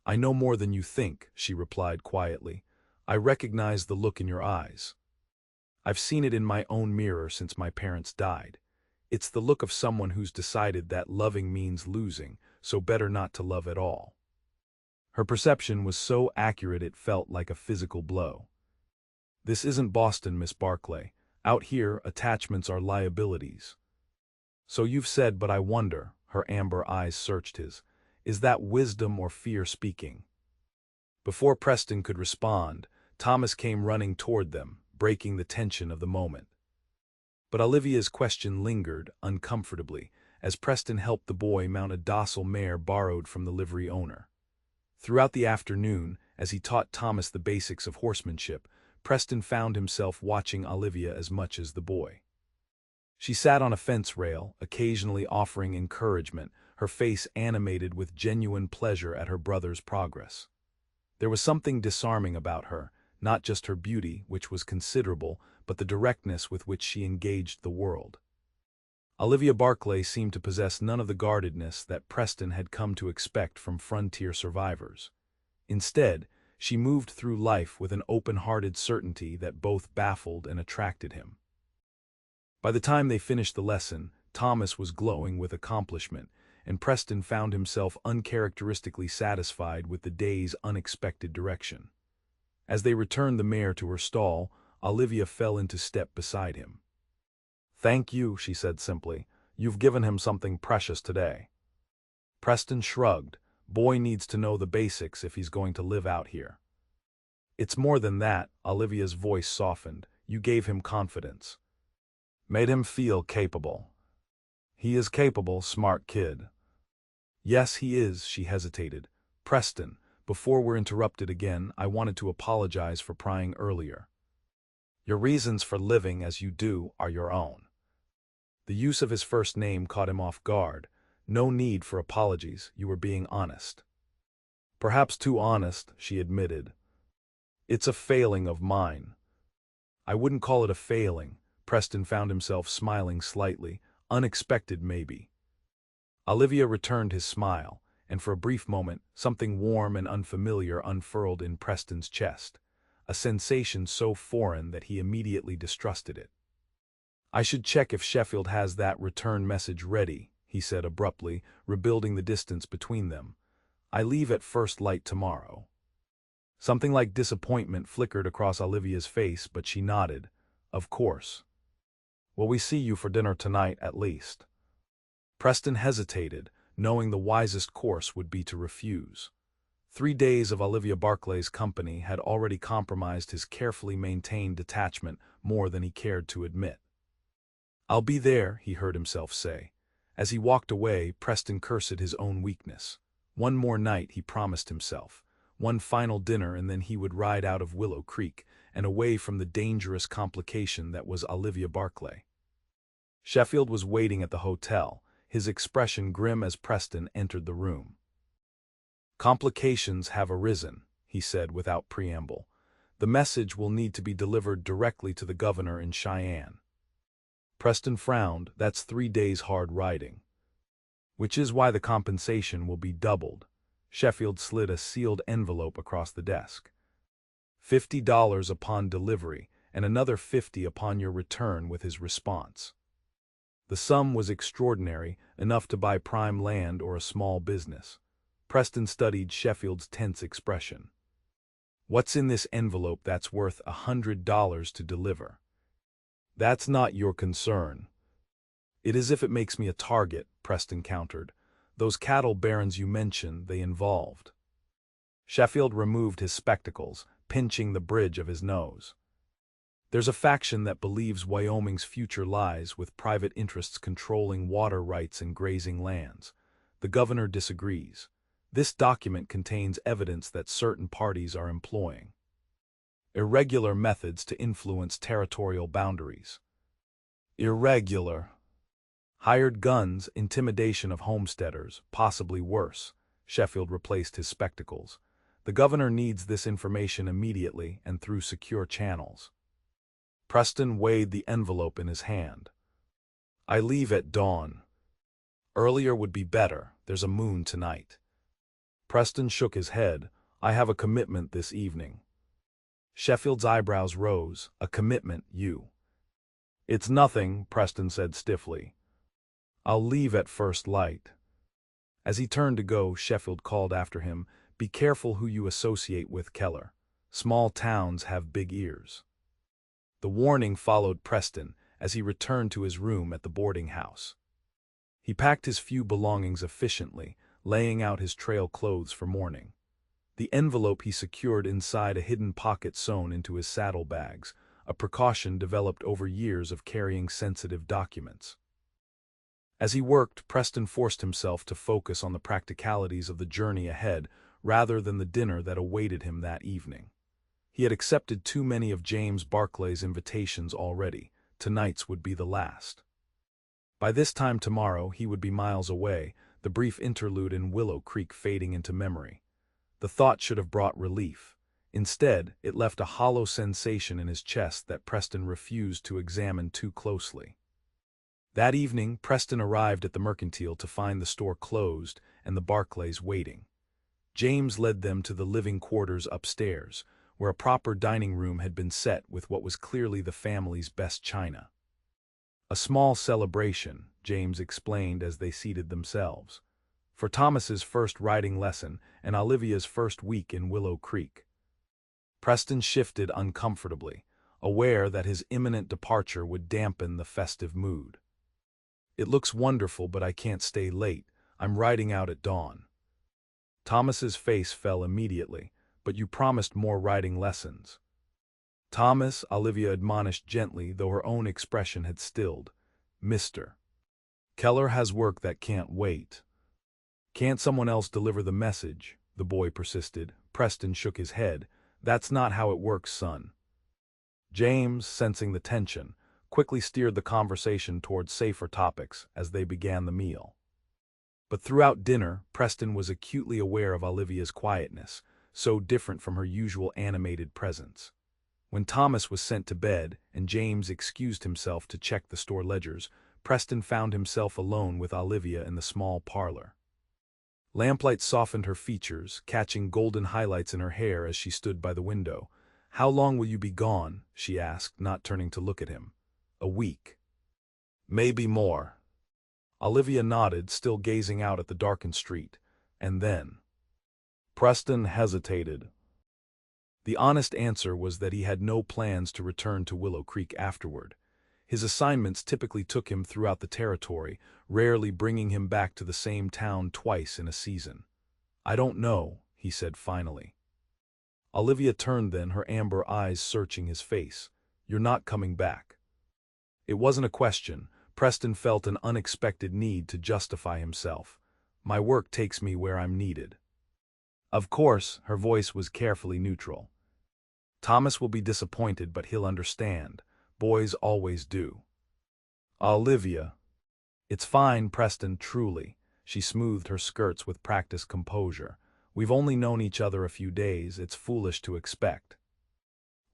"I know more than you think," she replied quietly. "I recognize the look in your eyes. I've seen it in my own mirror since my parents died. It's the look of someone who's decided that loving means losing, so better not to love at all." Her perception was so accurate it felt like a physical blow. "This isn't Boston, Miss Barclay. Out here, attachments are liabilities." "So you've said, but I wonder," her amber eyes searched his, "is that wisdom or fear speaking?" Before Preston could respond, Thomas came running toward them, breaking the tension of the moment. But Olivia's question lingered, uncomfortably, as Preston helped the boy mount a docile mare borrowed from the livery owner. Throughout the afternoon, as he taught Thomas the basics of horsemanship, Preston found himself watching Olivia as much as the boy. She sat on a fence rail, occasionally offering encouragement, her face animated with genuine pleasure at her brother's progress. There was something disarming about her, not just her beauty, which was considerable, but the directness with which she engaged the world. Olivia Barclay seemed to possess none of the guardedness that Preston had come to expect from frontier survivors. Instead, she moved through life with an open-hearted certainty that both baffled and attracted him. By the time they finished the lesson, Thomas was glowing with accomplishment, and Preston found himself uncharacteristically satisfied with the day's unexpected direction. As they returned the mare to her stall, Olivia fell into step beside him. "Thank you," she said simply. "You've given him something precious today." Preston shrugged. "Boy needs to know the basics if he's going to live out here." "It's more than that," Olivia's voice softened. "You gave him confidence. Made him feel capable." "He is capable, smart kid." "Yes, he is," she hesitated. "Preston, before we're interrupted again, I wanted to apologize for prying earlier." Your reasons for living as you do are your own. The use of his first name caught him off guard. No need for apologies, you were being honest. Perhaps too honest, she admitted. It's a failing of mine. I wouldn't call it a failing. Preston found himself smiling slightly, unexpected maybe. Olivia returned his smile, and for a brief moment, something warm and unfamiliar unfurled in Preston's chest, a sensation so foreign that he immediately distrusted it. I should check if Sheffield has that return message ready, he said abruptly, rebuilding the distance between them. I leave at first light tomorrow. Something like disappointment flickered across Olivia's face, but she nodded. Of course. Will we see you for dinner tonight at least? Preston hesitated, knowing the wisest course would be to refuse. 3 days of Olivia Barclay's company had already compromised his carefully maintained detachment more than he cared to admit. I'll be there, he heard himself say. As he walked away, Preston cursed his own weakness. One more night, he promised himself. One final dinner, and then he would ride out of Willow Creek and away from the dangerous complication that was Olivia Barclay. Sheffield was waiting at the hotel, his expression grim as Preston entered the room. Complications have arisen, he said without preamble. The message will need to be delivered directly to the governor in Cheyenne. Preston frowned. That's 3 days hard riding. Which is why the compensation will be doubled. Sheffield slid a sealed envelope across the desk. $50 upon delivery, and another $50 upon your return with his response. The sum was extraordinary, enough to buy prime land or a small business. Preston studied Sheffield's tense expression. What's in this envelope that's worth $100 to deliver? That's not your concern. It is if it makes me a target, Preston countered. Those cattle barons you mentioned, they involved. Sheffield removed his spectacles, pinching the bridge of his nose. There's a faction that believes Wyoming's future lies with private interests controlling water rights and grazing lands. The governor disagrees. This document contains evidence that certain parties are employing irregular methods to influence territorial boundaries. Irregular. Hired guns, intimidation of homesteaders, possibly worse. Sheffield replaced his spectacles. The governor needs this information immediately and through secure channels. Preston weighed the envelope in his hand. I leave at dawn. Earlier would be better. There's a moon tonight. Preston shook his head. I have a commitment this evening. Sheffield's eyebrows rose. A commitment, you. It's nothing, Preston said stiffly. I'll leave at first light. As he turned to go, Sheffield called after him, be careful who you associate with, Keller. Small towns have big ears. The warning followed Preston as he returned to his room at the boarding house. He packed his few belongings efficiently, laying out his trail clothes for morning. The envelope he secured inside a hidden pocket sewn into his saddlebags, a precaution developed over years of carrying sensitive documents. As he worked, Preston forced himself to focus on the practicalities of the journey ahead rather than the dinner that awaited him that evening. He had accepted too many of James Barclay's invitations already. Tonight's would be the last. By this time tomorrow, he would be miles away, the brief interlude in Willow Creek fading into memory. The thought should have brought relief. Instead, it left a hollow sensation in his chest that Preston refused to examine too closely. That evening, Preston arrived at the Mercantile to find the store closed and the Barclays waiting. James led them to the living quarters upstairs, where a proper dining room had been set with what was clearly the family's best china. A small celebration, James explained as they seated themselves, for Thomas's first riding lesson and Olivia's first week in Willow Creek. Preston shifted uncomfortably, aware that his imminent departure would dampen the festive mood. It looks wonderful, but I can't stay late. I'm riding out at dawn. Thomas's face fell immediately. But you promised more riding lessons. Thomas, Olivia admonished gently, though her own expression had stilled. Mr. Keller has work that can't wait. Can't someone else deliver the message? The boy persisted. Preston shook his head. That's not how it works, son. James, sensing the tension, quickly steered the conversation towards safer topics as they began the meal. But throughout dinner, Preston was acutely aware of Olivia's quietness, so different from her usual animated presence. When Thomas was sent to bed and James excused himself to check the store ledgers, Preston found himself alone with Olivia in the small parlor. Lamplight softened her features, catching golden highlights in her hair as she stood by the window. "How long will you be gone?" she asked, not turning to look at him. "A week. Maybe more." Olivia nodded, still gazing out at the darkened street. "And then?" Preston hesitated. The honest answer was that he had no plans to return to Willow Creek afterward. His assignments typically took him throughout the territory, rarely bringing him back to the same town twice in a season. "I don't know," he said finally. Olivia turned then, her amber eyes searching his face. "You're not coming back." It wasn't a question. Preston felt an unexpected need to justify himself. "My work takes me where I'm needed." Of course, her voice was carefully neutral. "Thomas will be disappointed, but he'll understand. Boys always do." "Olivia." "It's fine, Preston, truly." She smoothed her skirts with practiced composure. "We've only known each other a few days. It's foolish to expect."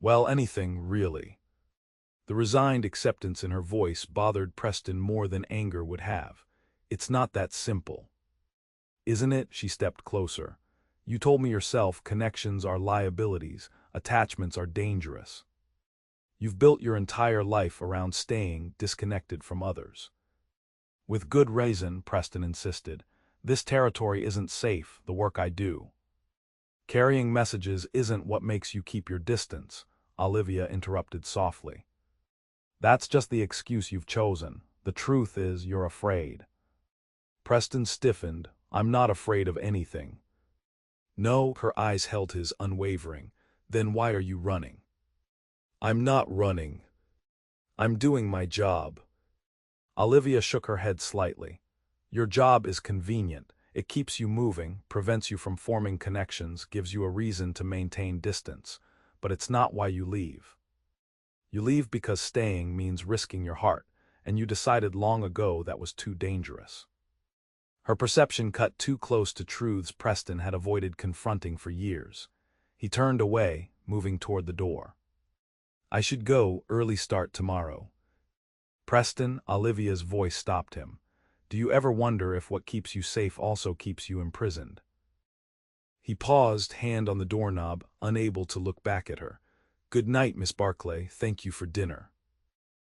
"Well, anything, really." The resigned acceptance in her voice bothered Preston more than anger would have. "It's not that simple." "Isn't it?" She stepped closer. "You told me yourself connections are liabilities, attachments are dangerous. You've built your entire life around staying disconnected from others." "With good reason," Preston insisted. "This territory isn't safe, the work I do." "Carrying messages isn't what makes you keep your distance," Olivia interrupted softly. "That's just the excuse you've chosen. The truth is you're afraid." Preston stiffened. "I'm not afraid of anything." "No," her eyes held his, unwavering. "Then why are you running?" "I'm not running. I'm doing my job." Olivia shook her head slightly. "Your job is convenient. It keeps you moving, prevents you from forming connections, gives you a reason to maintain distance. But it's not why you leave. You leave because staying means risking your heart, and you decided long ago that was too dangerous." Her perception cut too close to truths Preston had avoided confronting for years. He turned away, moving toward the door. "I should go, early start tomorrow." "Preston," Olivia's voice stopped him. "Do you ever wonder if what keeps you safe also keeps you imprisoned?" He paused, hand on the doorknob, unable to look back at her. "Good night, Miss Barclay, thank you for dinner."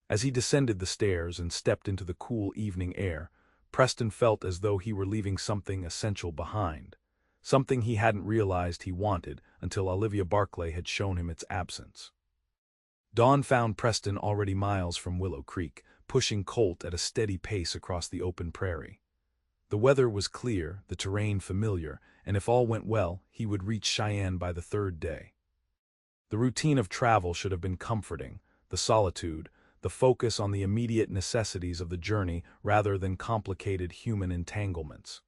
As he descended the stairs and stepped into the cool evening air, Preston felt as though he were leaving something essential behind, something he hadn't realized he wanted until Olivia Barclay had shown him its absence. Dawn found Preston already miles from Willow Creek, pushing Colt at a steady pace across the open prairie. The weather was clear, the terrain familiar, and if all went well, he would reach Cheyenne by the third day. The routine of travel should have been comforting, the solitude, the focus on the immediate necessities of the journey rather than complicated human entanglements.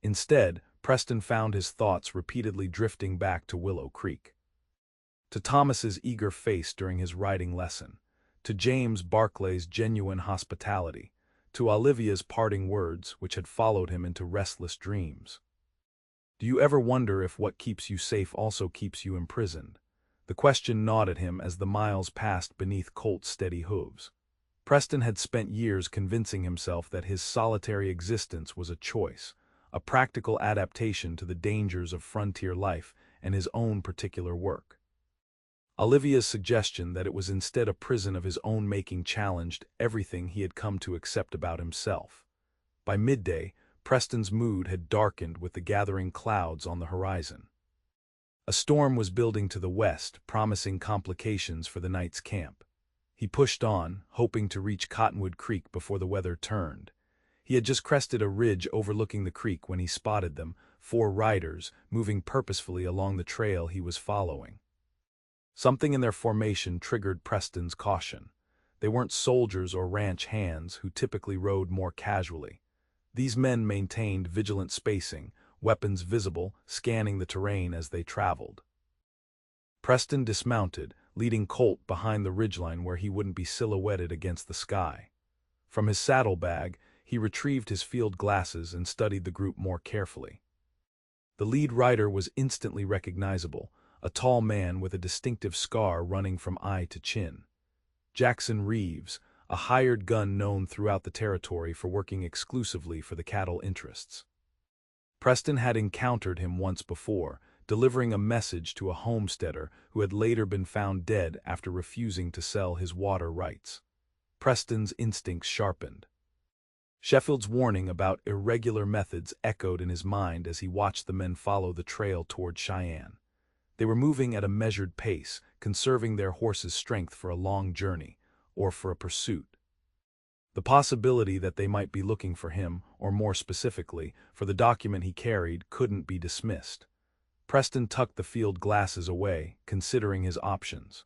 Instead, Preston found his thoughts repeatedly drifting back to Willow Creek. To Thomas's eager face during his riding lesson, to James Barclay's genuine hospitality, to Olivia's parting words which had followed him into restless dreams. "Do you ever wonder if what keeps you safe also keeps you imprisoned?" The question gnawed at him as the miles passed beneath Colt's steady hooves. Preston had spent years convincing himself that his solitary existence was a choice, a practical adaptation to the dangers of frontier life and his own particular work. Olivia's suggestion that it was instead a prison of his own making challenged everything he had come to accept about himself. By midday, Preston's mood had darkened with the gathering clouds on the horizon. A storm was building to the west, promising complications for the night's camp. He pushed on, hoping to reach Cottonwood Creek before the weather turned. He had just crested a ridge overlooking the creek when he spotted them, 4 riders, moving purposefully along the trail he was following. Something in their formation triggered Preston's caution. They weren't soldiers or ranch hands who typically rode more casually. These men maintained vigilant spacing, weapons visible, scanning the terrain as they traveled. Preston dismounted, leading Colt behind the ridgeline where he wouldn't be silhouetted against the sky. From his saddlebag, he retrieved his field glasses and studied the group more carefully. The lead rider was instantly recognizable, a tall man with a distinctive scar running from eye to chin. Jackson Reeves, a hired gun known throughout the territory for working exclusively for the cattle interests. Preston had encountered him once before, delivering a message to a homesteader who had later been found dead after refusing to sell his water rights. Preston's instincts sharpened. Sheffield's warning about irregular methods echoed in his mind as he watched the men follow the trail toward Cheyenne. They were moving at a measured pace, conserving their horses' strength for a long journey, or for a pursuit. The possibility that they might be looking for him, or more specifically, for the document he carried, couldn't be dismissed. Preston tucked the field glasses away, considering his options.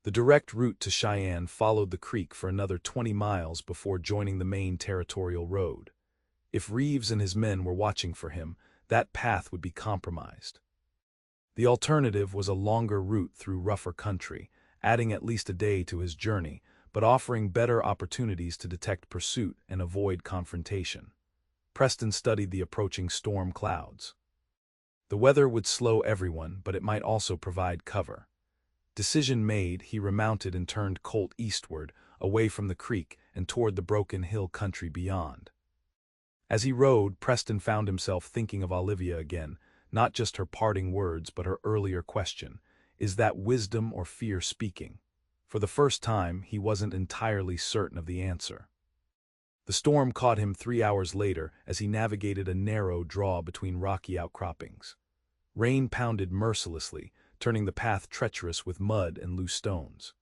The direct route to Cheyenne followed the creek for another 20 miles before joining the main territorial road. If Reeves and his men were watching for him, that path would be compromised. The alternative was a longer route through rougher country, adding at least a day to his journey, but offering better opportunities to detect pursuit and avoid confrontation. Preston studied the approaching storm clouds. The weather would slow everyone, but it might also provide cover. Decision made, he remounted and turned Colt eastward, away from the creek and toward the broken hill country beyond. As he rode, Preston found himself thinking of Olivia again, not just her parting words but her earlier question, is that wisdom or fear speaking? For the first time, he wasn't entirely certain of the answer. The storm caught him 3 hours later as he navigated a narrow draw between rocky outcroppings. Rain pounded mercilessly, turning the path treacherous with mud and loose stones.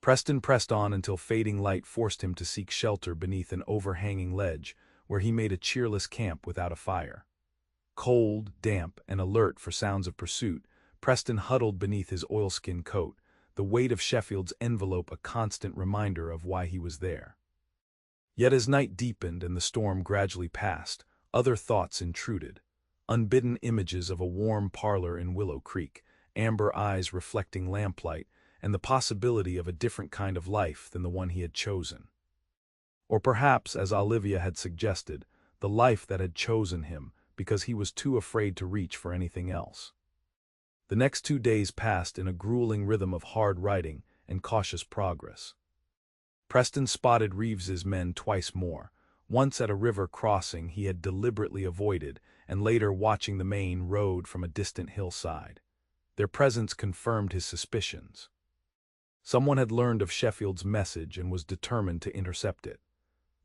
Preston pressed on until fading light forced him to seek shelter beneath an overhanging ledge, where he made a cheerless camp without a fire. Cold, damp, and alert for sounds of pursuit, Preston huddled beneath his oilskin coat, the weight of Sheffield's envelope a constant reminder of why he was there. Yet as night deepened and the storm gradually passed, other thoughts intruded. Unbidden images of a warm parlor in Willow Creek, amber eyes reflecting lamplight, and the possibility of a different kind of life than the one he had chosen. Or perhaps, as Olivia had suggested, the life that had chosen him because he was too afraid to reach for anything else. The next 2 days passed in a grueling rhythm of hard riding and cautious progress. Preston spotted Reeves's men twice more, once at a river crossing he had deliberately avoided, and later watching the main road from a distant hillside. Their presence confirmed his suspicions. Someone had learned of Sheffield's message and was determined to intercept it.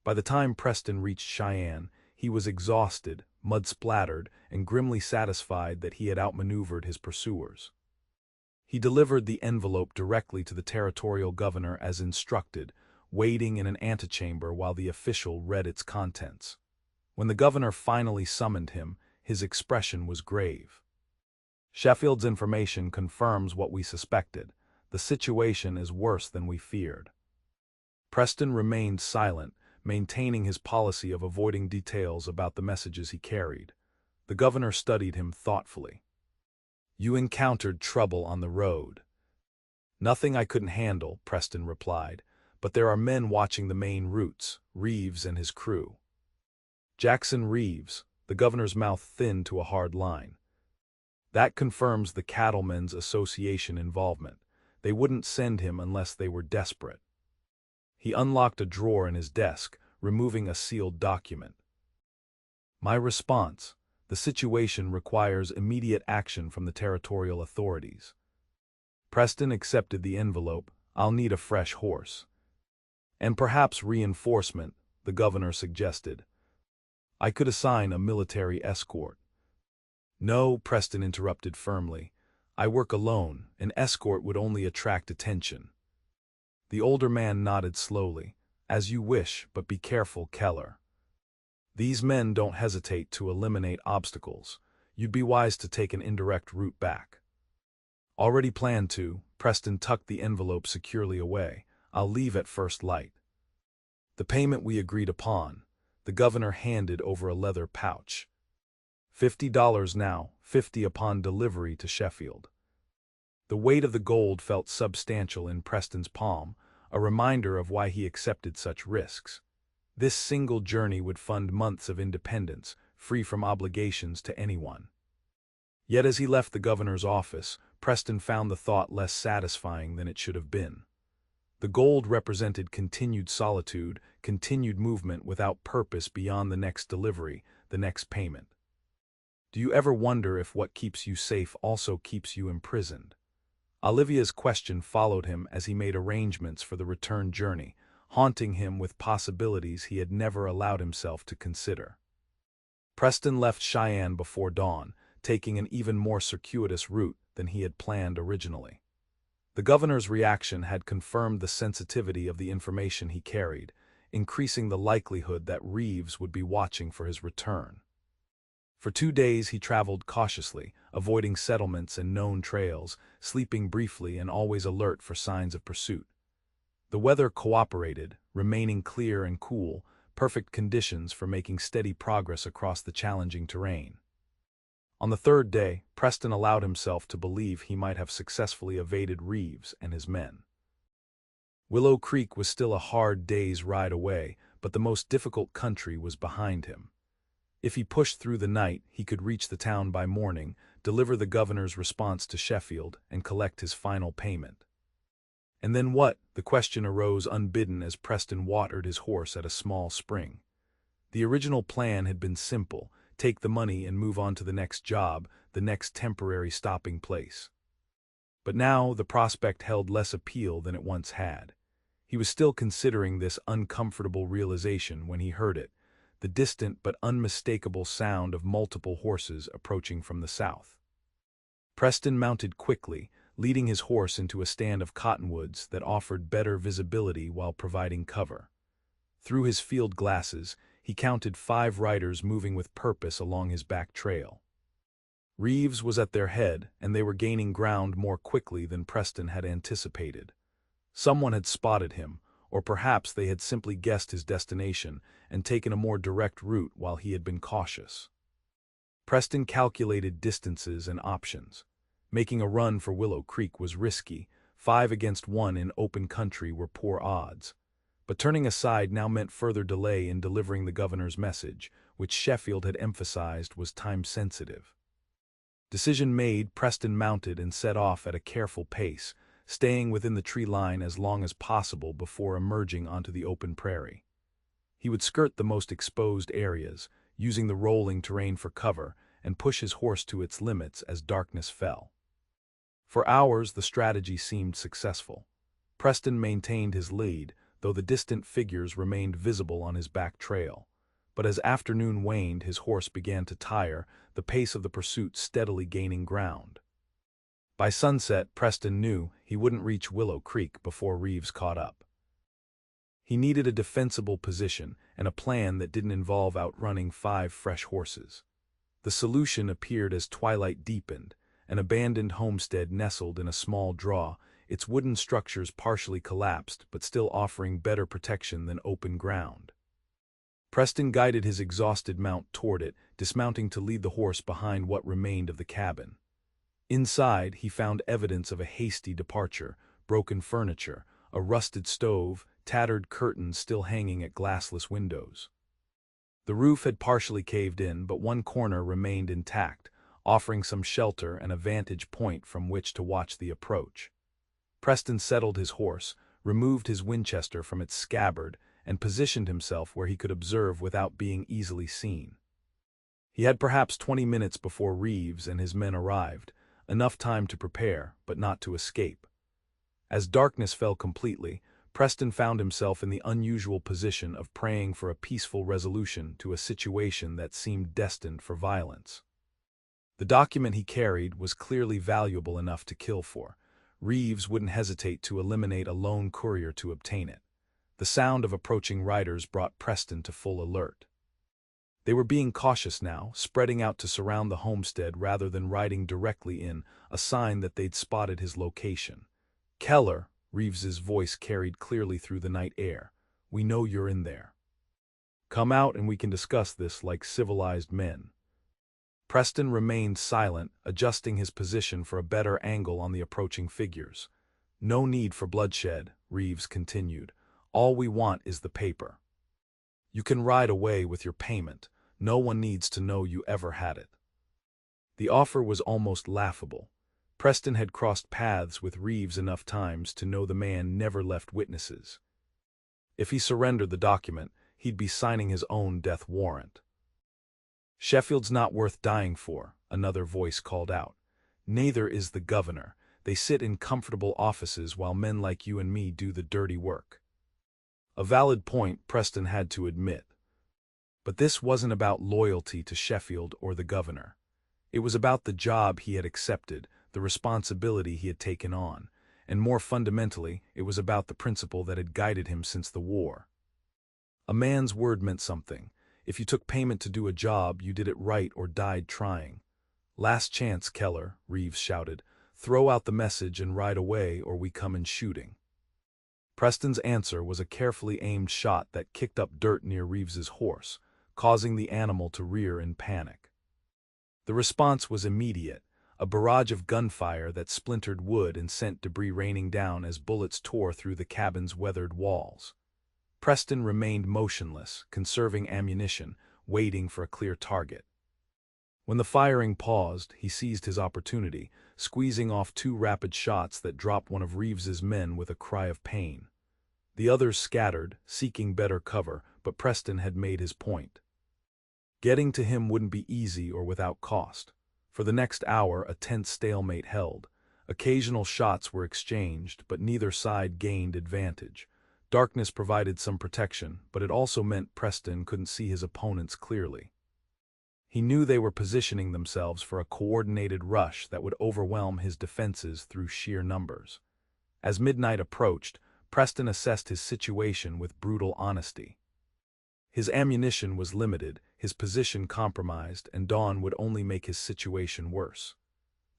By the time Preston reached Cheyenne, he was exhausted, mud-splattered, and grimly satisfied that he had outmaneuvered his pursuers. He delivered the envelope directly to the territorial governor as instructed, waiting in an antechamber while the official read its contents. When the governor finally summoned him, his expression was grave. "Sheffield's information confirms what we suspected. The situation is worse than we feared." Preston remained silent, maintaining his policy of avoiding details about the messages he carried. The governor studied him thoughtfully. "You encountered trouble on the road." "Nothing I couldn't handle," Preston replied, "but there are men watching the main routes, Reeves and his crew." Jackson Reeves, the governor's mouth thinned to a hard line. "That confirms the Cattlemen's Association involvement. They wouldn't send him unless they were desperate." He unlocked a drawer in his desk, removing a sealed document. "My response: the situation requires immediate action from the territorial authorities." Preston accepted the envelope. "I'll need a fresh horse." "And perhaps reinforcement," the governor suggested. "I could assign a military escort." "No," Preston interrupted firmly. "I work alone. An escort would only attract attention." The older man nodded slowly. "As you wish, but be careful, Keller. These men don't hesitate to eliminate obstacles. You'd be wise to take an indirect route back." "Already planned to." Preston tucked the envelope securely away. "I'll leave at first light." "The payment we agreed upon." The governor handed over a leather pouch. $50 now, 50 upon delivery to Sheffield." The weight of the gold felt substantial in Preston's palm, a reminder of why he accepted such risks. This single journey would fund months of independence, free from obligations to anyone. Yet as he left the governor's office, Preston found the thought less satisfying than it should have been. The gold represented continued solitude, continued movement without purpose beyond the next delivery, the next payment. Do you ever wonder if what keeps you safe also keeps you imprisoned? Olivia's question followed him as he made arrangements for the return journey, haunting him with possibilities he had never allowed himself to consider. Preston left Cheyenne before dawn, taking an even more circuitous route than he had planned originally. The governor's reaction had confirmed the sensitivity of the information he carried, increasing the likelihood that Reeves would be watching for his return. For 2 days he traveled cautiously, avoiding settlements and known trails, sleeping briefly and always alert for signs of pursuit. The weather cooperated, remaining clear and cool, perfect conditions for making steady progress across the challenging terrain. On the 3rd day, Preston allowed himself to believe he might have successfully evaded Reeves and his men. Willow Creek was still a hard day's ride away, but the most difficult country was behind him. If he pushed through the night, he could reach the town by morning, deliver the governor's response to Sheffield, and collect his final payment. And then what? The question arose unbidden as Preston watered his horse at a small spring. The original plan had been simple: take the money and move on to the next job, the next temporary stopping place. But now the prospect held less appeal than it once had. He was still considering this uncomfortable realization when he heard it, the distant but unmistakable sound of multiple horses approaching from the south. Preston mounted quickly, leading his horse into a stand of cottonwoods that offered better visibility while providing cover. Through his field glasses, he counted 5 riders moving with purpose along his back trail. Reeves was at their head, and they were gaining ground more quickly than Preston had anticipated. Someone had spotted him, or perhaps they had simply guessed his destination and taken a more direct route while he had been cautious. Preston calculated distances and options. Making a run for Willow Creek was risky. 5 against 1 in open country were poor odds. But turning aside now meant further delay in delivering the governor's message, which Sheffield had emphasized was time-sensitive. Decision made, Preston mounted and set off at a careful pace, staying within the tree line as long as possible before emerging onto the open prairie. He would skirt the most exposed areas, using the rolling terrain for cover, and push his horse to its limits as darkness fell. For hours the strategy seemed successful. Preston maintained his lead, though the distant figures remained visible on his back trail. But as afternoon waned, his horse began to tire, the pace of the pursuit steadily gaining ground. By sunset, Preston knew he wouldn't reach Willow Creek before Reeves caught up. He needed a defensible position and a plan that didn't involve outrunning 5 fresh horses. The solution appeared as twilight deepened. An abandoned homestead nestled in a small draw, its wooden structures partially collapsed but still offering better protection than open ground. Preston guided his exhausted mount toward it, dismounting to lead the horse behind what remained of the cabin. Inside, he found evidence of a hasty departure: broken furniture, a rusted stove, tattered curtains still hanging at glassless windows. The roof had partially caved in, but one corner remained intact, offering some shelter and a vantage point from which to watch the approach. Preston settled his horse, removed his Winchester from its scabbard, and positioned himself where he could observe without being easily seen. He had perhaps 20 minutes before Reeves and his men arrived, enough time to prepare, but not to escape. As darkness fell completely, Preston found himself in the unusual position of praying for a peaceful resolution to a situation that seemed destined for violence. The document he carried was clearly valuable enough to kill for. Reeves wouldn't hesitate to eliminate a lone courier to obtain it. The sound of approaching riders brought Preston to full alert. They were being cautious now, spreading out to surround the homestead rather than riding directly in, a sign that they'd spotted his location. "Keller," Reeves's voice carried clearly through the night air, "we know you're in there. Come out and we can discuss this like civilized men." Preston remained silent, adjusting his position for a better angle on the approaching figures. "No need for bloodshed," Reeves continued. "All we want is the paper. You can ride away with your payment. No one needs to know you ever had it." The offer was almost laughable. Preston had crossed paths with Reeves enough times to know the man never left witnesses. If he surrendered the document, he'd be signing his own death warrant. "Sheffield's not worth dying for," another voice called out. "Neither is the governor. They sit in comfortable offices while men like you and me do the dirty work." A valid point, Preston had to admit. But this wasn't about loyalty to Sheffield or the governor. It was about the job he had accepted, the responsibility he had taken on, and more fundamentally, it was about the principle that had guided him since the war. A man's word meant something. If you took payment to do a job, you did it right or died trying. "Last chance, Keller," Reeves shouted. "Throw out the message and ride away, or we come in shooting." Preston's answer was a carefully aimed shot that kicked up dirt near Reeves's horse, causing the animal to rear in panic. The response was immediate, a barrage of gunfire that splintered wood and sent debris raining down as bullets tore through the cabin's weathered walls. Preston remained motionless, conserving ammunition, waiting for a clear target. When the firing paused, he seized his opportunity, squeezing off 2 rapid shots that dropped one of Reeves's men with a cry of pain. The others scattered, seeking better cover, but Preston had made his point. Getting to him wouldn't be easy or without cost. For the next hour, a tense stalemate held. Occasional shots were exchanged, but neither side gained advantage. Darkness provided some protection, but it also meant Preston couldn't see his opponents clearly. He knew they were positioning themselves for a coordinated rush that would overwhelm his defenses through sheer numbers. As midnight approached, Preston assessed his situation with brutal honesty. His ammunition was limited, his position compromised, and dawn would only make his situation worse.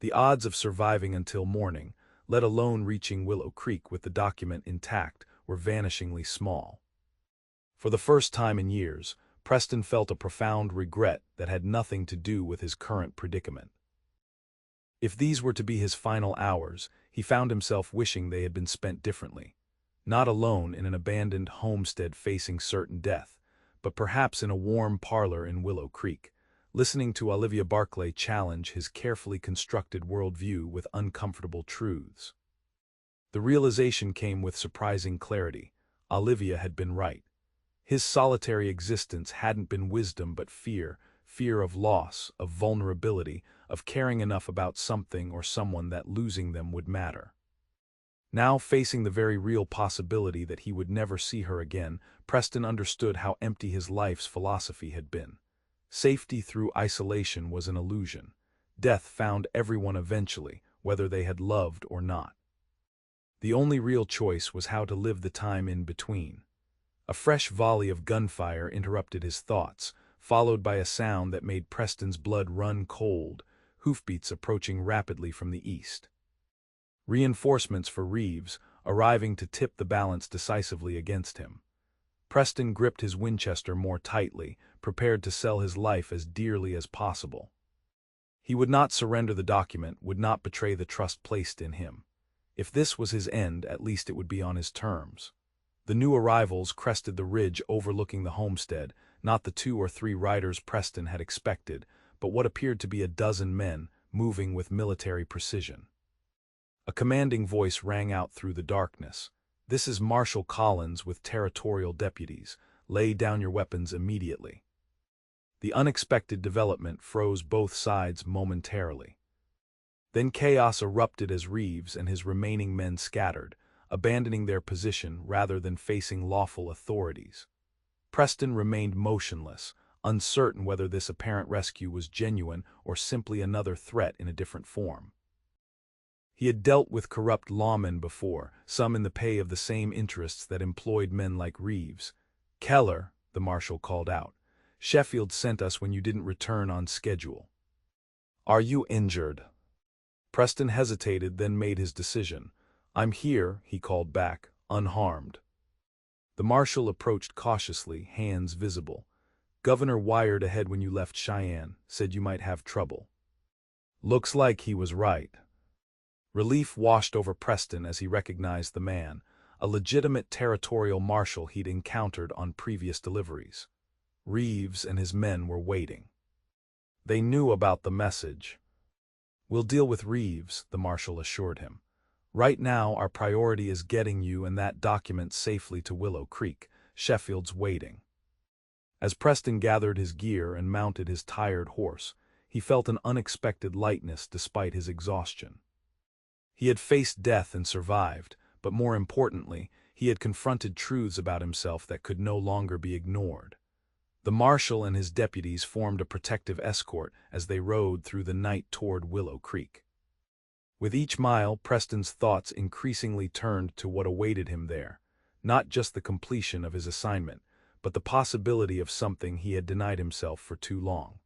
The odds of surviving until morning, let alone reaching Willow Creek with the document intact, were vanishingly small. For the first time in years, Preston felt a profound regret that had nothing to do with his current predicament. If these were to be his final hours, he found himself wishing they had been spent differently. Not alone in an abandoned homestead facing certain death, but perhaps in a warm parlor in Willow Creek, listening to Olivia Barclay challenge his carefully constructed worldview with uncomfortable truths. The realization came with surprising clarity. Olivia had been right. His solitary existence hadn't been wisdom but fear of loss, of vulnerability, of caring enough about something or someone that losing them would matter. Now, facing the very real possibility that he would never see her again, Preston understood how empty his life's philosophy had been. Safety through isolation was an illusion. Death found everyone eventually, whether they had loved or not. The only real choice was how to live the time in between. A fresh volley of gunfire interrupted his thoughts, followed by a sound that made Preston's blood run cold, hoofbeats approaching rapidly from the east. Reinforcements for Reeves, arriving to tip the balance decisively against him. Preston gripped his Winchester more tightly, prepared to sell his life as dearly as possible. He would not surrender the document, would not betray the trust placed in him. If this was his end, at least it would be on his terms. The new arrivals crested the ridge overlooking the homestead, not the 2 or 3 riders Preston had expected, but what appeared to be a dozen men, moving with military precision. A commanding voice rang out through the darkness. "This is Marshal Collins with territorial deputies. Lay down your weapons immediately." The unexpected development froze both sides momentarily. Then chaos erupted as Reeves and his remaining men scattered, abandoning their position rather than facing lawful authorities. Preston remained motionless, uncertain whether this apparent rescue was genuine or simply another threat in a different form. He had dealt with corrupt lawmen before, some in the pay of the same interests that employed men like Reeves. "Keller," the marshal called out, "Sheffield sent us when you didn't return on schedule. Are you injured?" Preston hesitated, then made his decision. "I'm here," he called back, "unharmed." The marshal approached cautiously, hands visible. Governor wired ahead when you left Cheyenne, said you might have trouble. Looks like he was right. Relief washed over Preston as he recognized the man, a legitimate territorial marshal he'd encountered on previous deliveries. Reeves and his men were waiting. They knew about the message. We'll deal with Reeves, the marshal assured him. Right now, our priority is getting you and that document safely to Willow Creek. Sheffield's waiting. As Preston gathered his gear and mounted his tired horse, he felt an unexpected lightness despite his exhaustion. He had faced death and survived, but more importantly, he had confronted truths about himself that could no longer be ignored. The marshal and his deputies formed a protective escort as they rode through the night toward Willow Creek. With each mile, Preston's thoughts increasingly turned to what awaited him there, not just the completion of his assignment, but the possibility of something he had denied himself for too long.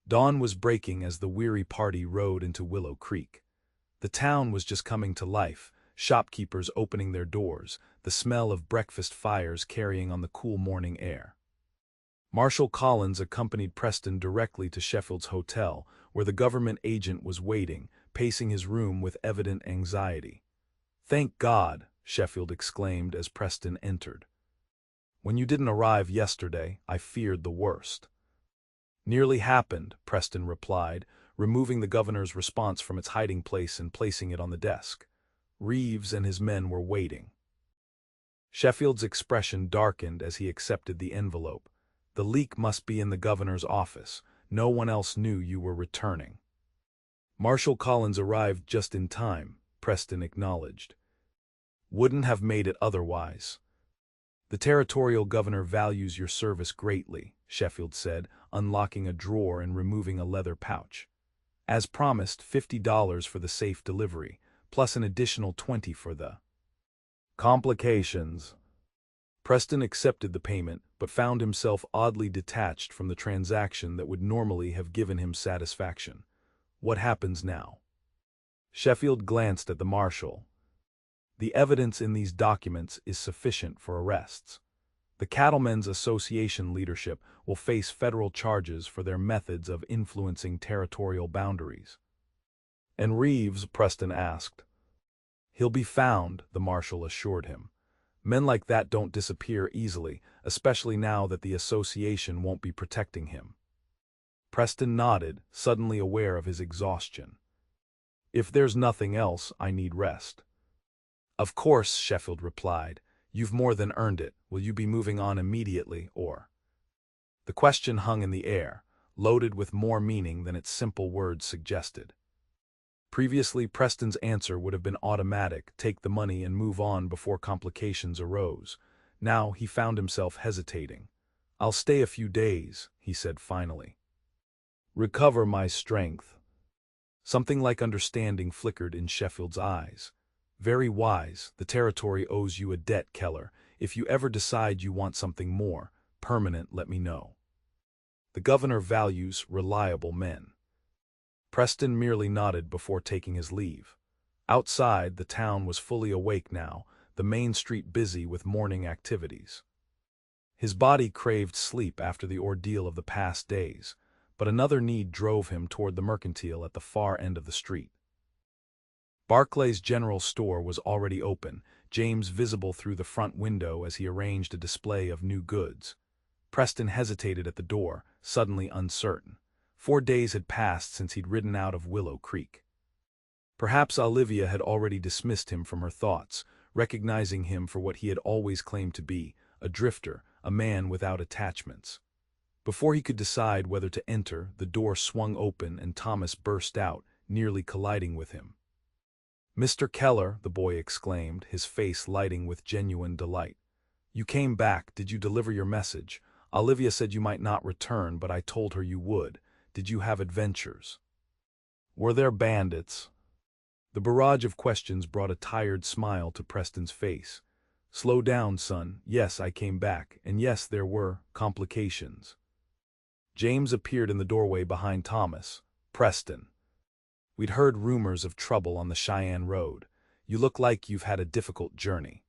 Dawn was breaking as the weary party rode into Willow Creek. The town was just coming to life, shopkeepers opening their doors, the smell of breakfast fires carrying on the cool morning air. Marshal Collins accompanied Preston directly to Sheffield's hotel, where the government agent was waiting, pacing his room with evident anxiety. "Thank God," Sheffield exclaimed as Preston entered. "When you didn't arrive yesterday, I feared the worst." "Nearly happened," Preston replied, removing the governor's response from its hiding place and placing it on the desk. Reeves and his men were waiting. Sheffield's expression darkened as he accepted the envelope. "The leak must be in the governor's office. No one else knew you were returning." "Marshal Collins arrived just in time," Preston acknowledged. "Wouldn't have made it otherwise." "The territorial governor values your service greatly," Sheffield said, unlocking a drawer and removing a leather pouch. "As promised, $50 for the safe delivery, plus an additional $20 for the complications." Preston accepted the payment, but found himself oddly detached from the transaction that would normally have given him satisfaction. What happens now? Sheffield glanced at the marshal. "The evidence in these documents is sufficient for arrests. The Cattlemen's Association leadership will face federal charges for their methods of influencing territorial boundaries." "And Reeves?" Preston asked. "He'll be found," the marshal assured him. "Men like that don't disappear easily, especially now that the association won't be protecting him." Preston nodded, suddenly aware of his exhaustion. "If there's nothing else, I need rest." "Of course," Sheffield replied. "You've more than earned it. Will you be moving on immediately, or?" The question hung in the air, loaded with more meaning than its simple words suggested. Previously, Preston's answer would have been automatic, take the money and move on before complications arose. Now he found himself hesitating. "I'll stay a few days," he said finally. "Recover my strength." Something like understanding flickered in Sheffield's eyes. "Very wise. The territory owes you a debt, Keller. If you ever decide you want something more permanent, let me know. The governor values reliable men." Preston merely nodded before taking his leave. Outside, the town was fully awake now, the main street busy with morning activities. His body craved sleep after the ordeal of the past days, but another need drove him toward the mercantile at the far end of the street. Barclay's general store was already open, James visible through the front window as he arranged a display of new goods. Preston hesitated at the door, suddenly uncertain. 4 days had passed since he'd ridden out of Willow Creek. Perhaps Olivia had already dismissed him from her thoughts, recognizing him for what he had always claimed to be, a drifter, a man without attachments. Before he could decide whether to enter, the door swung open and Thomas burst out, nearly colliding with him. "Mr. Keller," the boy exclaimed, his face lighting with genuine delight. "You came back. Did you deliver your message? Olivia said you might not return, but I told her you would. Did you have adventures? Were there bandits?" The barrage of questions brought a tired smile to Preston's face. "Slow down, son. Yes, I came back, and yes, there were complications." James appeared in the doorway behind Thomas. "Preston, we'd heard rumors of trouble on the Cheyenne Road. You look like you've had a difficult journey."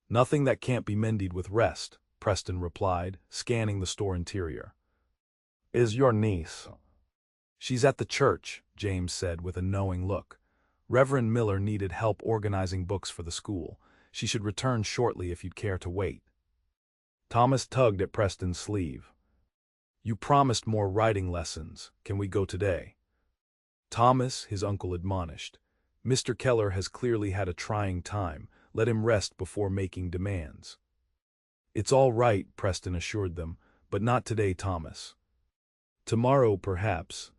"Nothing that can't be mended with rest," Preston replied, scanning the store interior. Is your niece? She's at the church, James said with a knowing look. Reverend Miller needed help organizing books for the school. She should return shortly if you'd care to wait. Thomas tugged at Preston's sleeve. You promised more writing lessons. Can we go today? Thomas, his uncle admonished. Mr. Keller has clearly had a trying time. Let him rest before making demands. It's all right, Preston assured them, but not today, Thomas. Tomorrow, perhaps.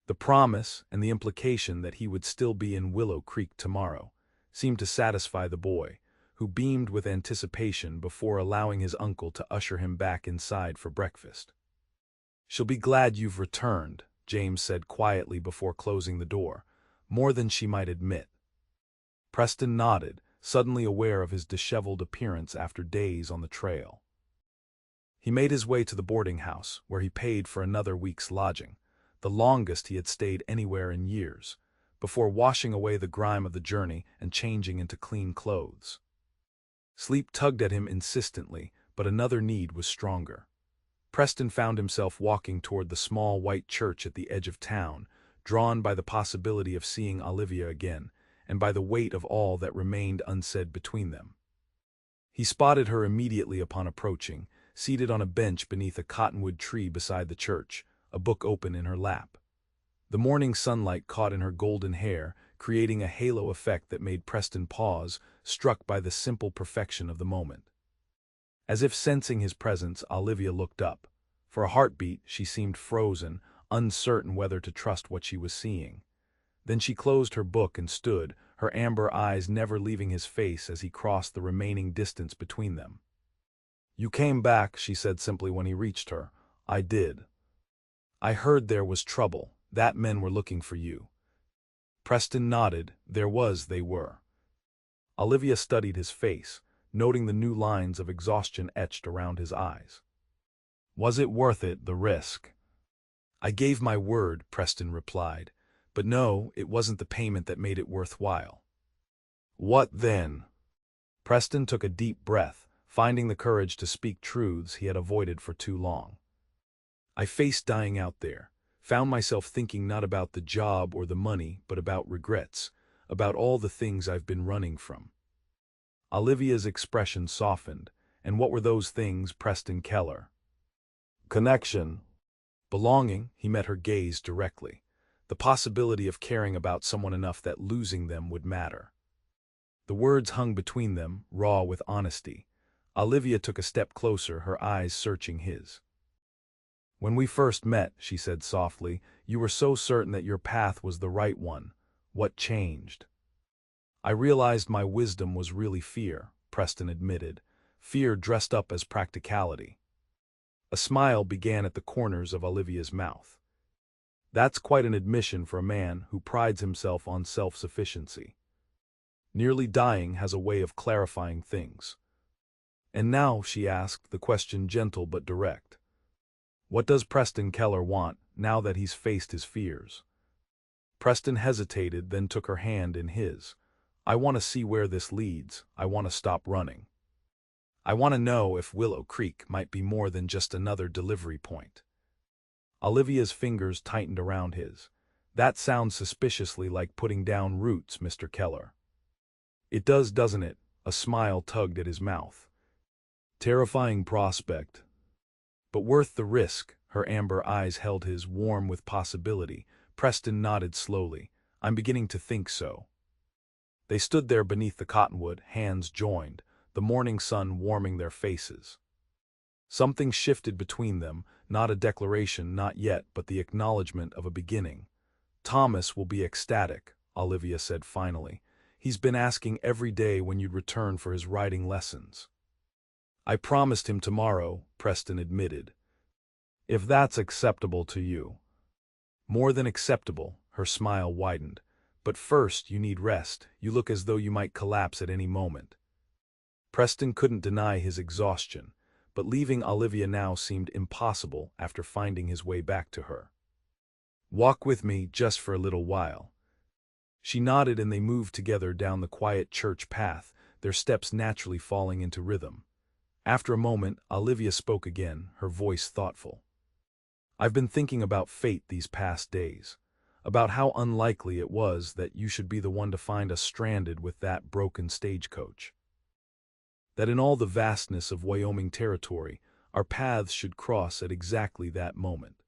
The promise and the implication that he would still be in Willow Creek tomorrow seemed to satisfy the boy, who beamed with anticipation before allowing his uncle to usher him back inside for breakfast. She'll be glad you've returned, James said quietly before closing the door, more than she might admit. Preston nodded, suddenly aware of his disheveled appearance after days on the trail. He made his way to the boarding house, where he paid for another week's lodging, the longest he had stayed anywhere in years, before washing away the grime of the journey and changing into clean clothes. Sleep tugged at him insistently, but another need was stronger. Preston found himself walking toward the small white church at the edge of town, drawn by the possibility of seeing Olivia again, and by the weight of all that remained unsaid between them. He spotted her immediately upon approaching, seated on a bench beneath a cottonwood tree beside the church, a book open in her lap. The morning sunlight caught in her golden hair, creating a halo effect that made Preston pause, struck by the simple perfection of the moment. As if sensing his presence, Olivia looked up. For a heartbeat, she seemed frozen, uncertain whether to trust what she was seeing. Then she closed her book and stood, her amber eyes never leaving his face as he crossed the remaining distance between them. You came back, she said simply when he reached her. I did. I heard there was trouble, that men were looking for you. Preston nodded. They were. Olivia studied his face, noting the new lines of exhaustion etched around his eyes. Was it worth it, the risk? I gave my word, Preston replied. But no, it wasn't the payment that made it worthwhile. What then? Preston took a deep breath, finding the courage to speak truths he had avoided for too long. I faced dying out there, found myself thinking not about the job or the money, but about regrets, about all the things I've been running from. Olivia's expression softened. And what were those things, Preston Keller? Connection. Belonging, he met her gaze directly. The possibility of caring about someone enough that losing them would matter. The words hung between them, raw with honesty. Olivia took a step closer, her eyes searching his. When we first met, she said softly, you were so certain that your path was the right one. What changed? I realized my wisdom was really fear, Preston admitted, fear dressed up as practicality. A smile began at the corners of Olivia's mouth. That's quite an admission for a man who prides himself on self-sufficiency. Nearly dying has a way of clarifying things. And now, she asked, the question gentle but direct. What does Preston Keller want, now that he's faced his fears? Preston hesitated, then took her hand in his. I want to see where this leads. I want to stop running. I want to know if Willow Creek might be more than just another delivery point. Olivia's fingers tightened around his. That sounds suspiciously like putting down roots, Mr. Keller. It does, doesn't it? A smile tugged at his mouth. Terrifying prospect. But worth the risk, her amber eyes held his, warm with possibility. Preston nodded slowly. I'm beginning to think so. They stood there beneath the cottonwood, hands joined, the morning sun warming their faces. Something shifted between them, not a declaration, not yet, but the acknowledgement of a beginning. Thomas will be ecstatic, Olivia said finally. He's been asking every day when you'd return for his writing lessons. I promised him tomorrow, Preston admitted. If that's acceptable to you. More than acceptable, her smile widened. But first, you need rest. You look as though you might collapse at any moment. Preston couldn't deny his exhaustion, but leaving Olivia now seemed impossible after finding his way back to her. Walk with me just for a little while. She nodded and they moved together down the quiet church path, their steps naturally falling into rhythm. After a moment, Olivia spoke again, her voice thoughtful. "I've been thinking about fate these past days, about how unlikely it was that you should be the one to find us stranded with that broken stagecoach. That in all the vastness of Wyoming Territory, our paths should cross at exactly that moment."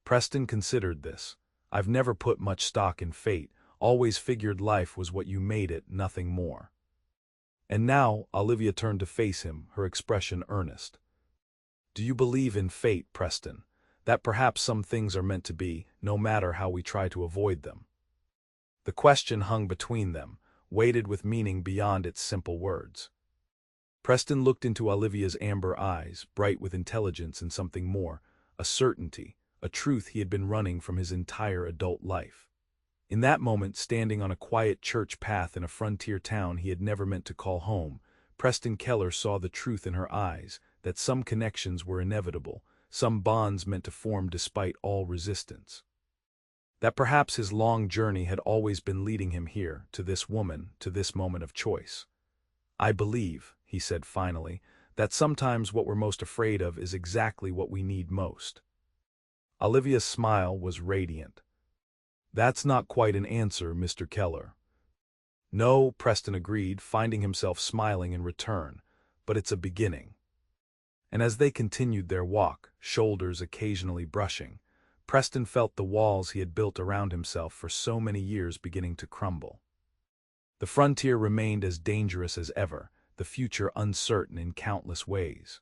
Preston considered this. "I've never put much stock in fate, always figured life was what you made it, nothing more." And now, Olivia turned to face him, her expression earnest. "Do you believe in fate, Preston? That perhaps some things are meant to be, no matter how we try to avoid them?" The question hung between them, weighted with meaning beyond its simple words. Preston looked into Olivia's amber eyes, bright with intelligence and something more, a certainty, a truth he had been running from his entire adult life. In that moment, standing on a quiet church path in a frontier town he had never meant to call home, Preston Keller saw the truth in her eyes, that some connections were inevitable, some bonds meant to form despite all resistance. That perhaps his long journey had always been leading him here, to this woman, to this moment of choice. "I believe," he said finally, "that sometimes what we're most afraid of is exactly what we need most." Olivia's smile was radiant. "That's not quite an answer, Mr. Keller." "No," Preston agreed, finding himself smiling in return, "but it's a beginning." And as they continued their walk, shoulders occasionally brushing, Preston felt the walls he had built around himself for so many years beginning to crumble. The frontier remained as dangerous as ever, the future uncertain in countless ways.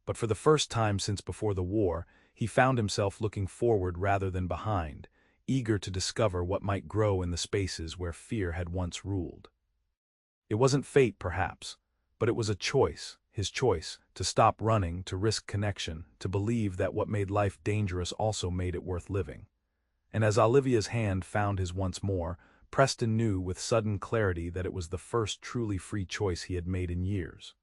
But for the first time since before the war, he found himself looking forward rather than behind, eager to discover what might grow in the spaces where fear had once ruled. It wasn't fate, perhaps, but it was a choice, his choice, to stop running, to risk connection, to believe that what made life dangerous also made it worth living. And as Olivia's hand found his once more, Preston knew with sudden clarity that it was the first truly free choice he had made in years.